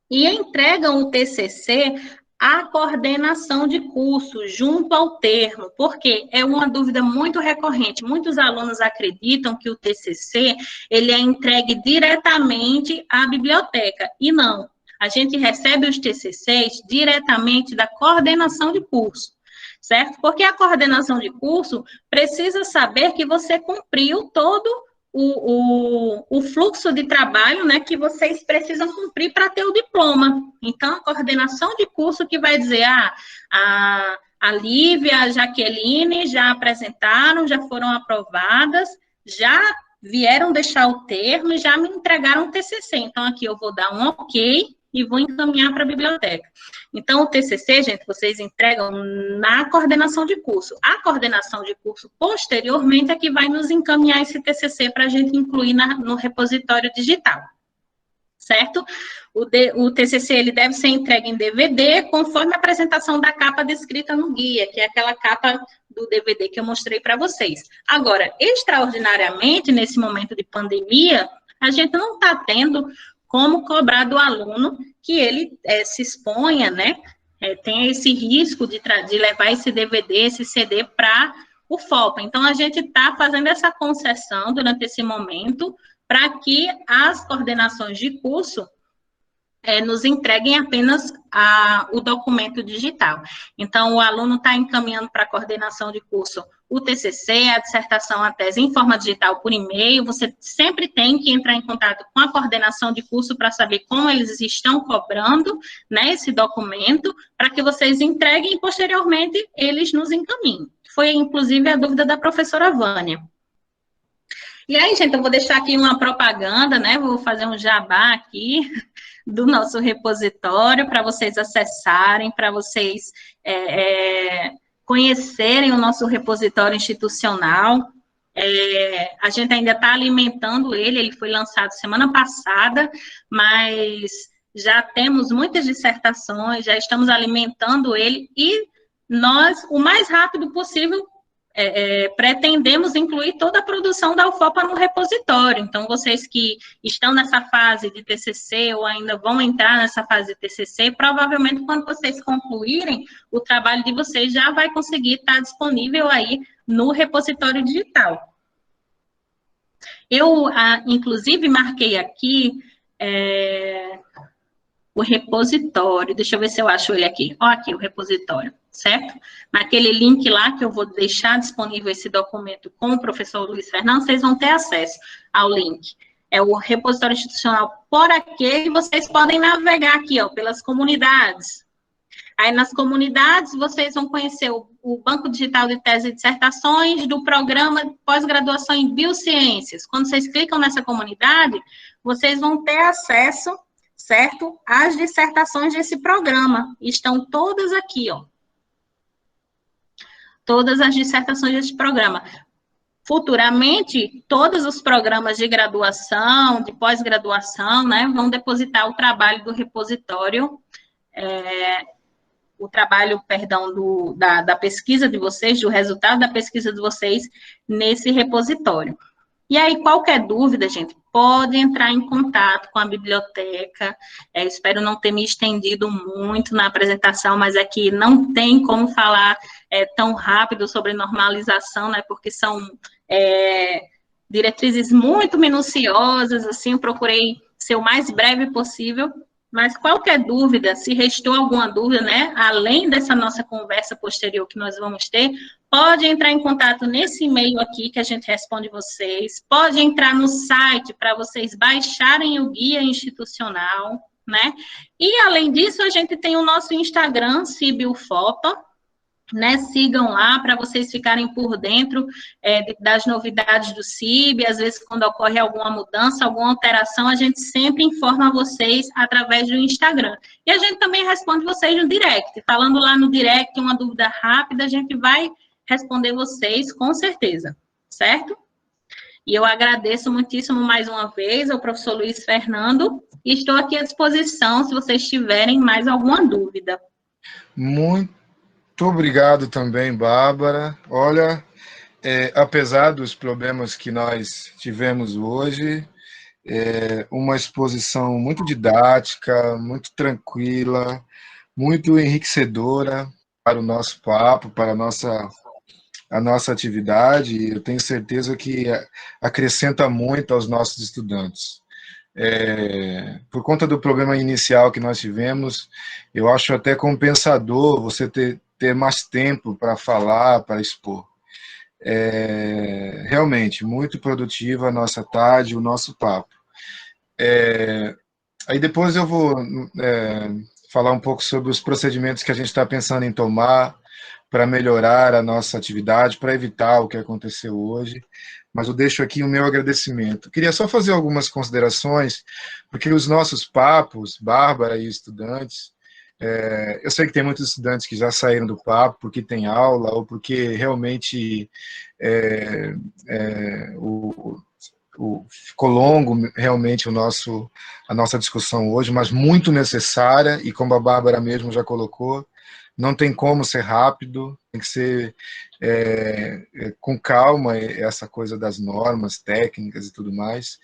Speaker 1: e entregam o TCC à coordenação de curso, junto ao termo, porque é uma dúvida muito recorrente. Muitos alunos acreditam que o TCC, ele é entregue diretamente à biblioteca, e não. A gente recebe os TCCs diretamente da coordenação de curso. Certo? Porque a coordenação de curso precisa saber que você cumpriu todo o fluxo de trabalho, né, que vocês precisam cumprir para ter o diploma. Então, a coordenação de curso que vai dizer, a Lívia, a Jaqueline já apresentaram, já foram aprovadas, já vieram deixar o termo e já me entregaram o TCC. Então, aqui eu vou dar um ok e vou encaminhar para a biblioteca. Então, o TCC, gente, vocês entregam na coordenação de curso. A coordenação de curso, posteriormente, é que vai nos encaminhar esse TCC para a gente incluir no repositório digital. Certo? O TCC, ele deve ser entregue em DVD, conforme a apresentação da capa descrita no guia, que é aquela capa do DVD que eu mostrei para vocês. Agora, extraordinariamente, nesse momento de pandemia, a gente não está tendo como cobrar do aluno que ele se exponha, né? Tem esse risco de levar esse DVD, esse CD para o FOPA. Então, a gente está fazendo essa concessão durante esse momento para que as coordenações de curso nos entreguem apenas o documento digital. Então, o aluno está encaminhando para a coordenação de curso o TCC, a dissertação, a tese em forma digital por e-mail. Você sempre tem que entrar em contato com a coordenação de curso para saber como eles estão cobrando, né, esse documento, para que vocês entreguem e, posteriormente, eles nos encaminhem. Foi, inclusive, a dúvida da professora Vânia. E aí, gente, eu vou deixar aqui uma propaganda, né, vou fazer um jabá aqui do nosso repositório para vocês acessarem, para vocês conhecerem o nosso repositório institucional. A gente ainda está alimentando ele foi lançado semana passada, mas já temos muitas dissertações, já estamos alimentando ele, e nós, o mais rápido possível, pretendemos incluir toda a produção da UFOPA no repositório. Então, vocês que estão nessa fase de TCC ou ainda vão entrar nessa fase de TCC, provavelmente quando vocês concluírem, o trabalho de vocês já vai conseguir estar disponível aí no repositório digital. Eu, inclusive, marquei aqui o repositório, deixa eu ver se eu acho ele aqui. Ó, aqui o repositório, certo? Naquele link lá que eu vou deixar disponível esse documento com o professor Luiz Fernando, vocês vão ter acesso ao link. É o repositório institucional por aqui, e vocês podem navegar aqui, ó, pelas comunidades. Aí, nas comunidades, vocês vão conhecer o Banco Digital de Tese e Dissertações do programa de pós-graduação em Biociências. Quando vocês clicam nessa comunidade, vocês vão ter acesso, certo, às dissertações desse programa. Estão todas aqui, ó. Todas as dissertações desse programa. Futuramente, todos os programas de graduação, de pós-graduação, né, vão depositar o trabalho do repositório, da pesquisa de vocês, do resultado da pesquisa de vocês, nesse repositório. E aí, qualquer dúvida, gente, pode entrar em contato com a biblioteca. Espero não ter me estendido muito na apresentação, mas aqui não tem como falar tão rápido sobre normalização, né, porque são diretrizes muito minuciosas, assim, eu procurei ser o mais breve possível, mas qualquer dúvida, se restou alguma dúvida, né, além dessa nossa conversa posterior que nós vamos ter, pode entrar em contato nesse e-mail aqui que a gente responde vocês, pode entrar no site para vocês baixarem o guia institucional, né, e além disso a gente tem o nosso Instagram, CIB-UFOPA, né, sigam lá para vocês ficarem por dentro das novidades do CIB, às vezes quando ocorre alguma mudança, alguma alteração, a gente sempre informa vocês através do Instagram. E a gente também responde vocês no direct, falando lá no direct uma dúvida rápida, a gente vai responder vocês com certeza, certo? E eu agradeço muitíssimo mais uma vez ao professor Luiz Fernando, e estou aqui à disposição se vocês tiverem mais alguma dúvida.
Speaker 2: Muito obrigado também, Bárbara. Olha, apesar dos problemas que nós tivemos hoje, uma exposição muito didática, muito tranquila, muito enriquecedora para o nosso papo, para a nossa atividade. Eu tenho certeza que acrescenta muito aos nossos estudantes. Por conta do problema inicial que nós tivemos, eu acho até compensador você ter mais tempo para falar, para expor. Realmente, muito produtiva a nossa tarde, o nosso papo. Aí depois eu vou falar um pouco sobre os procedimentos que a gente está pensando em tomar para melhorar a nossa atividade, para evitar o que aconteceu hoje, mas eu deixo aqui o meu agradecimento. Queria só fazer algumas considerações, porque os nossos papos, Bárbara e estudantes, eu sei que tem muitos estudantes que já saíram do papo porque tem aula ou porque realmente ficou longo realmente a nossa discussão hoje, mas muito necessária, e como a Bárbara mesmo já colocou, não tem como ser rápido, tem que ser com calma, essa coisa das normas técnicas e tudo mais.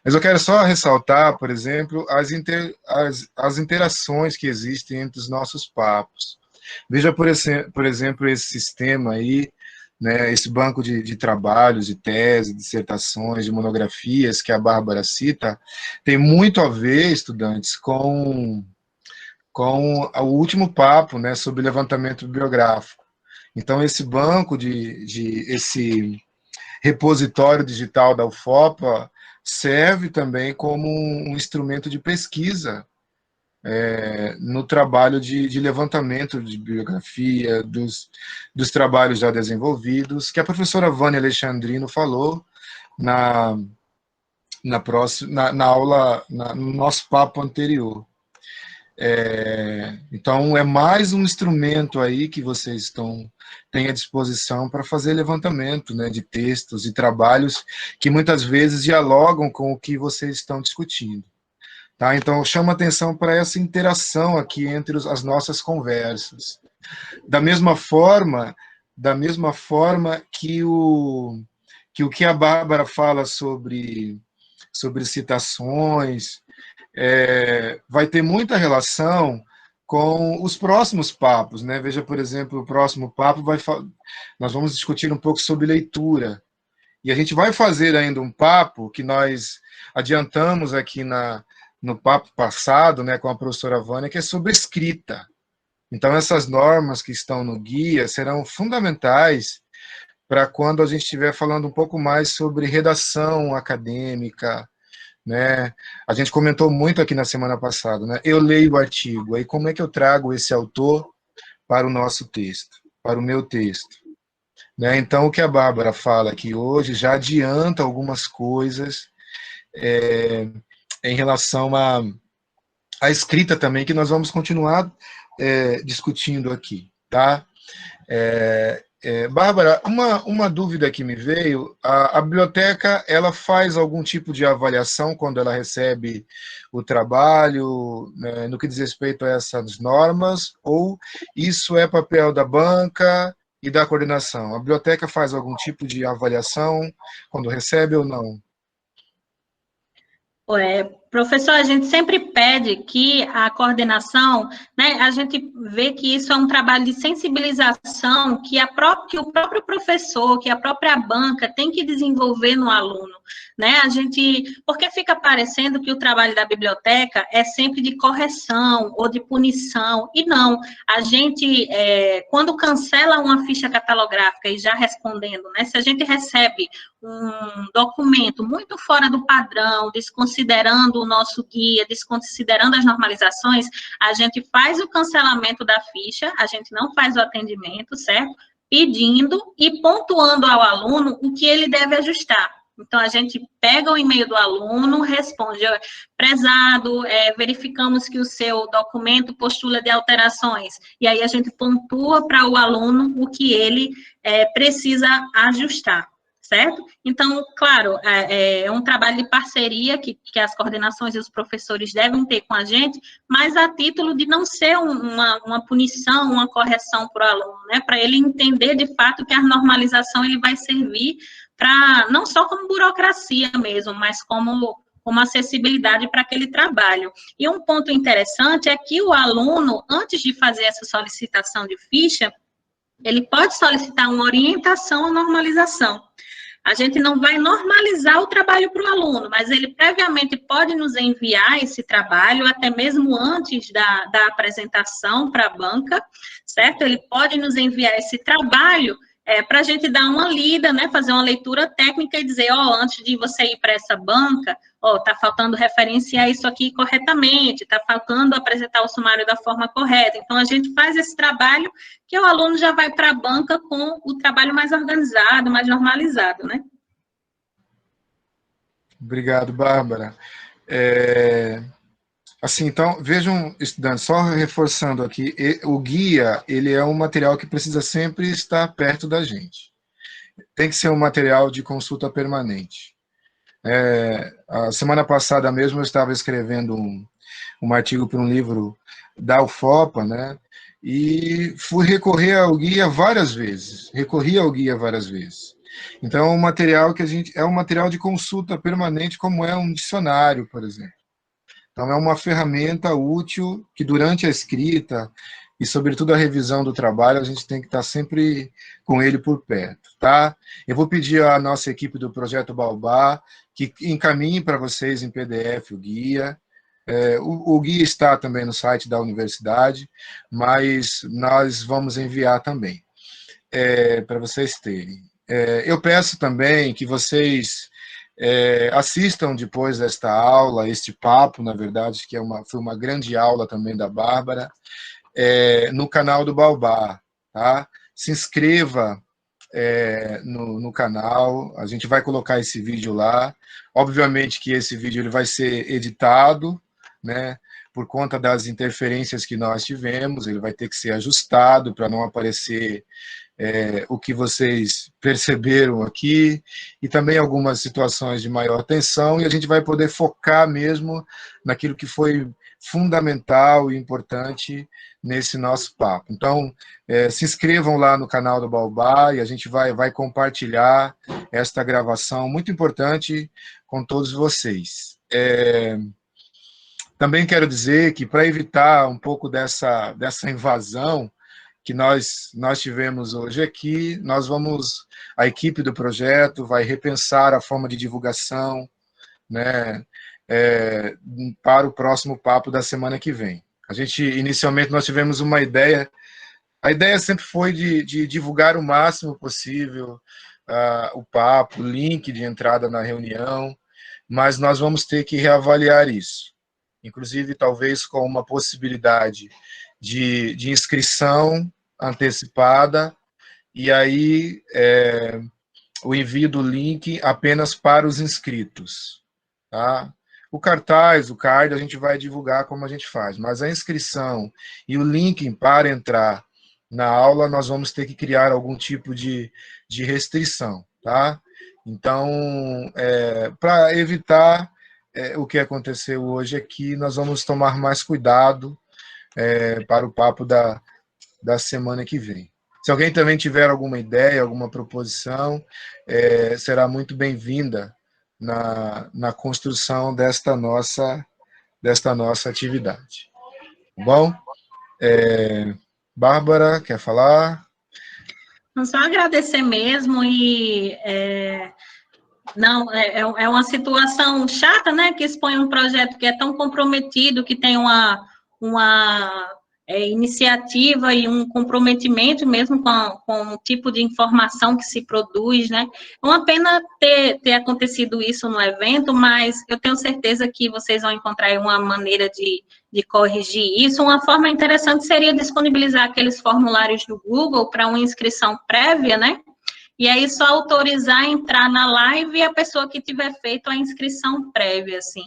Speaker 2: Mas eu quero só ressaltar, por exemplo, as interações que existem entre os nossos papos. Veja, por exemplo, esse sistema aí, né, esse banco de trabalhos, de tese, dissertações, de monografias que a Bárbara cita, tem muito a ver, estudantes, com o último papo, né, sobre levantamento bibliográfico. Então, esse banco, esse repositório digital da UFOPA serve também como um instrumento de pesquisa no trabalho de levantamento de bibliografia, dos trabalhos já desenvolvidos, que a professora Vânia Alexandrino falou na aula, no nosso papo anterior. Então, é mais um instrumento aí que vocês têm à disposição para fazer levantamento, né, de textos e trabalhos que muitas vezes dialogam com o que vocês estão discutindo. Tá? Então, eu chamo a atenção para essa interação aqui entre as nossas conversas. Da mesma forma que o que a Bárbara fala sobre citações, vai ter muita relação com os próximos papos, né? Veja, por exemplo, o próximo papo nós vamos discutir um pouco sobre leitura. E a gente vai fazer ainda um papo que nós adiantamos aqui no papo passado, né, com a professora Vânia, que é sobre escrita. Então, essas normas que estão no guia serão fundamentais para quando a gente estiver falando um pouco mais sobre redação acadêmica, né? A gente comentou muito aqui na semana passada, né? Eu leio o artigo, aí como é que eu trago esse autor para o nosso texto, para o meu texto, né? Então, o que a Bárbara fala aqui hoje já adianta algumas coisas em relação à escrita também, que nós vamos continuar discutindo aqui, tá? Bárbara, uma dúvida que me veio, a biblioteca, ela faz algum tipo de avaliação quando ela recebe o trabalho, né, no que diz respeito a essas normas, ou isso é papel da banca e da coordenação? A biblioteca faz algum tipo de avaliação quando recebe ou não?
Speaker 1: Professor, a gente sempre pede que a coordenação, né, a gente vê que isso é um trabalho de sensibilização que o próprio professor, que a própria banca tem que desenvolver no aluno, né, porque fica parecendo que o trabalho da biblioteca é sempre de correção ou de punição, e não, a gente, quando cancela uma ficha catalográfica, e já respondendo, né, se a gente recebe um documento muito fora do padrão, desconsiderando o nosso guia, desconsiderando as normalizações, a gente faz o cancelamento da ficha, a gente não faz o atendimento, certo? Pedindo e pontuando ao aluno o que ele deve ajustar. Então, a gente pega o e-mail do aluno, responde, prezado, verificamos que o seu documento postula de alterações, e aí a gente pontua para o aluno o que ele precisa ajustar. Certo? Então, claro, é um trabalho de parceria que as coordenações e os professores devem ter com a gente, mas a título de não ser uma punição, uma correção para o aluno, né? Para ele entender, de fato, que a normalização ele vai servir para, não só como burocracia mesmo, mas como acessibilidade para aquele trabalho. E um ponto interessante é que o aluno, antes de fazer essa solicitação de ficha, ele pode solicitar uma orientação à normalização. A gente não vai normalizar o trabalho para o aluno, mas ele previamente pode nos enviar esse trabalho, até mesmo antes da apresentação para a banca, certo? Ele pode nos enviar esse trabalho para a gente dar uma lida, né, fazer uma leitura técnica e dizer, antes de você ir para essa banca, está faltando referenciar isso aqui corretamente, está faltando apresentar o sumário da forma correta. Então, a gente faz esse trabalho que o aluno já vai para a banca com o trabalho mais organizado, mais normalizado, né?
Speaker 2: Obrigado, Bárbara. Assim, então, vejam, estudantes, só reforçando aqui, o guia, ele é um material que precisa sempre estar perto da gente. Tem que ser um material de consulta permanente. A semana passada mesmo eu estava escrevendo um artigo para um livro da UFOPA, né? E fui recorrer ao guia várias vezes. Então, é um material é um material de consulta permanente, como é um dicionário, por exemplo. Então, é uma ferramenta útil que, durante a escrita e, sobretudo, a revisão do trabalho, a gente tem que estar sempre com ele por perto, tá? Eu vou pedir à nossa equipe do Projeto Baobá que encaminhe para vocês em PDF o guia. O guia está também no site da universidade, mas nós vamos enviar também, para vocês terem. Eu peço também que vocês assistam depois desta aula, este papo, na verdade, que foi uma grande aula também da Bárbara, no canal do Baobá, tá? Se inscreva no canal, a gente vai colocar esse vídeo lá. Obviamente que esse vídeo ele vai ser editado, né? Por conta das interferências que nós tivemos, ele vai ter que ser ajustado para não aparecer o que vocês perceberam aqui, e também algumas situações de maior tensão, e a gente vai poder focar mesmo naquilo que foi fundamental e importante nesse nosso papo. Então, se inscrevam lá no canal do Baobá, e a gente vai compartilhar esta gravação muito importante com todos vocês. Também quero dizer que, para evitar um pouco dessa invasão que nós tivemos hoje aqui, a equipe do projeto vai repensar a forma de divulgação, né, para o próximo papo da semana que vem. Inicialmente, nós tivemos uma ideia, a ideia sempre foi de divulgar o máximo possível o papo, o link de entrada na reunião, mas nós vamos ter que reavaliar isso. Inclusive, talvez com uma possibilidade de inscrição antecipada, e aí o envio do link apenas para os inscritos. Tá? O cartaz, o card, a gente vai divulgar como a gente faz, mas a inscrição e o link para entrar na aula, nós vamos ter que criar algum tipo de restrição. Tá? Então, para evitar o que aconteceu hoje aqui, nós vamos tomar mais cuidado para o papo da semana que vem. Se alguém também tiver alguma ideia, alguma proposição, será muito bem-vinda na construção desta nossa atividade. Bom? Bárbara, quer falar?
Speaker 1: Só agradecer mesmo e... Não, é uma situação chata, né, que expõe um projeto que é tão comprometido, que tem uma iniciativa e um comprometimento mesmo com o tipo de informação que se produz, né. É uma pena ter acontecido isso no evento, mas eu tenho certeza que vocês vão encontrar uma maneira de corrigir isso. Uma forma interessante seria disponibilizar aqueles formulários do Google para uma inscrição prévia, né, e aí só autorizar a entrar na live e a pessoa que tiver feito a inscrição prévia, assim.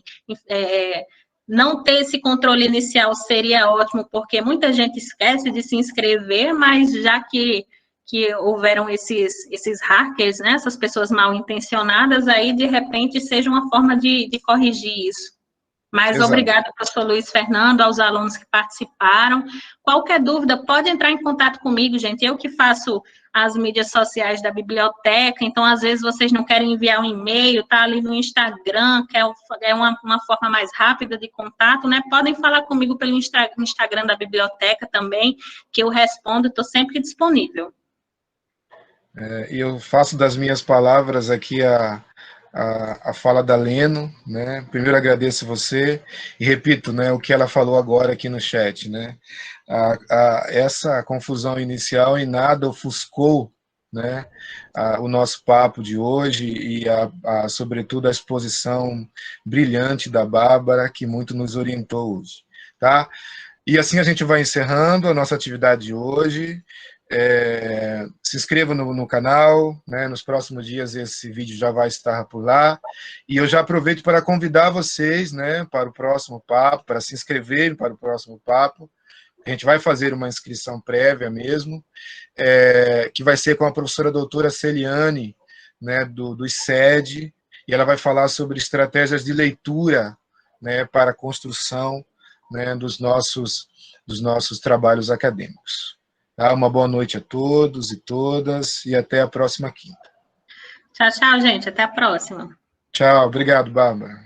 Speaker 1: Não ter esse controle inicial seria ótimo, porque muita gente esquece de se inscrever, mas já que houveram esses hackers, né, essas pessoas mal intencionadas, aí de repente seja uma forma de corrigir isso. Mas
Speaker 2: Exato.
Speaker 1: Obrigada, professor Luiz Fernando, aos alunos que participaram. Qualquer dúvida, pode entrar em contato comigo, gente. Eu que faço as mídias sociais da biblioteca, então, às vezes, vocês não querem enviar um e-mail, tá ali no Instagram, que é uma forma mais rápida de contato, né? Podem falar comigo pelo Instagram da biblioteca também, que eu respondo, estou sempre disponível.
Speaker 2: Eu faço das minhas palavras aqui a fala da Leno, né? Primeiro agradeço você e repito, né, o que ela falou agora aqui no chat, né? Essa confusão inicial em nada ofuscou, né, o nosso papo de hoje e sobretudo a exposição brilhante da Bárbara, que muito nos orientou hoje, tá? E assim a gente vai encerrando a nossa atividade de hoje. Se inscreva no canal, né? Nos próximos dias esse vídeo já vai estar por lá, e eu já aproveito para convidar vocês, né, para o próximo papo, para se inscreverem para o próximo papo. A gente vai fazer uma inscrição prévia mesmo, que vai ser com a professora doutora Celiane, né, do ICED, e ela vai falar sobre estratégias de leitura, né, para a construção, né, dos nossos trabalhos acadêmicos. Uma boa noite a todos e todas, e até a próxima quinta.
Speaker 1: Tchau, tchau, gente. Até a próxima.
Speaker 2: Tchau. Obrigado, Bárbara.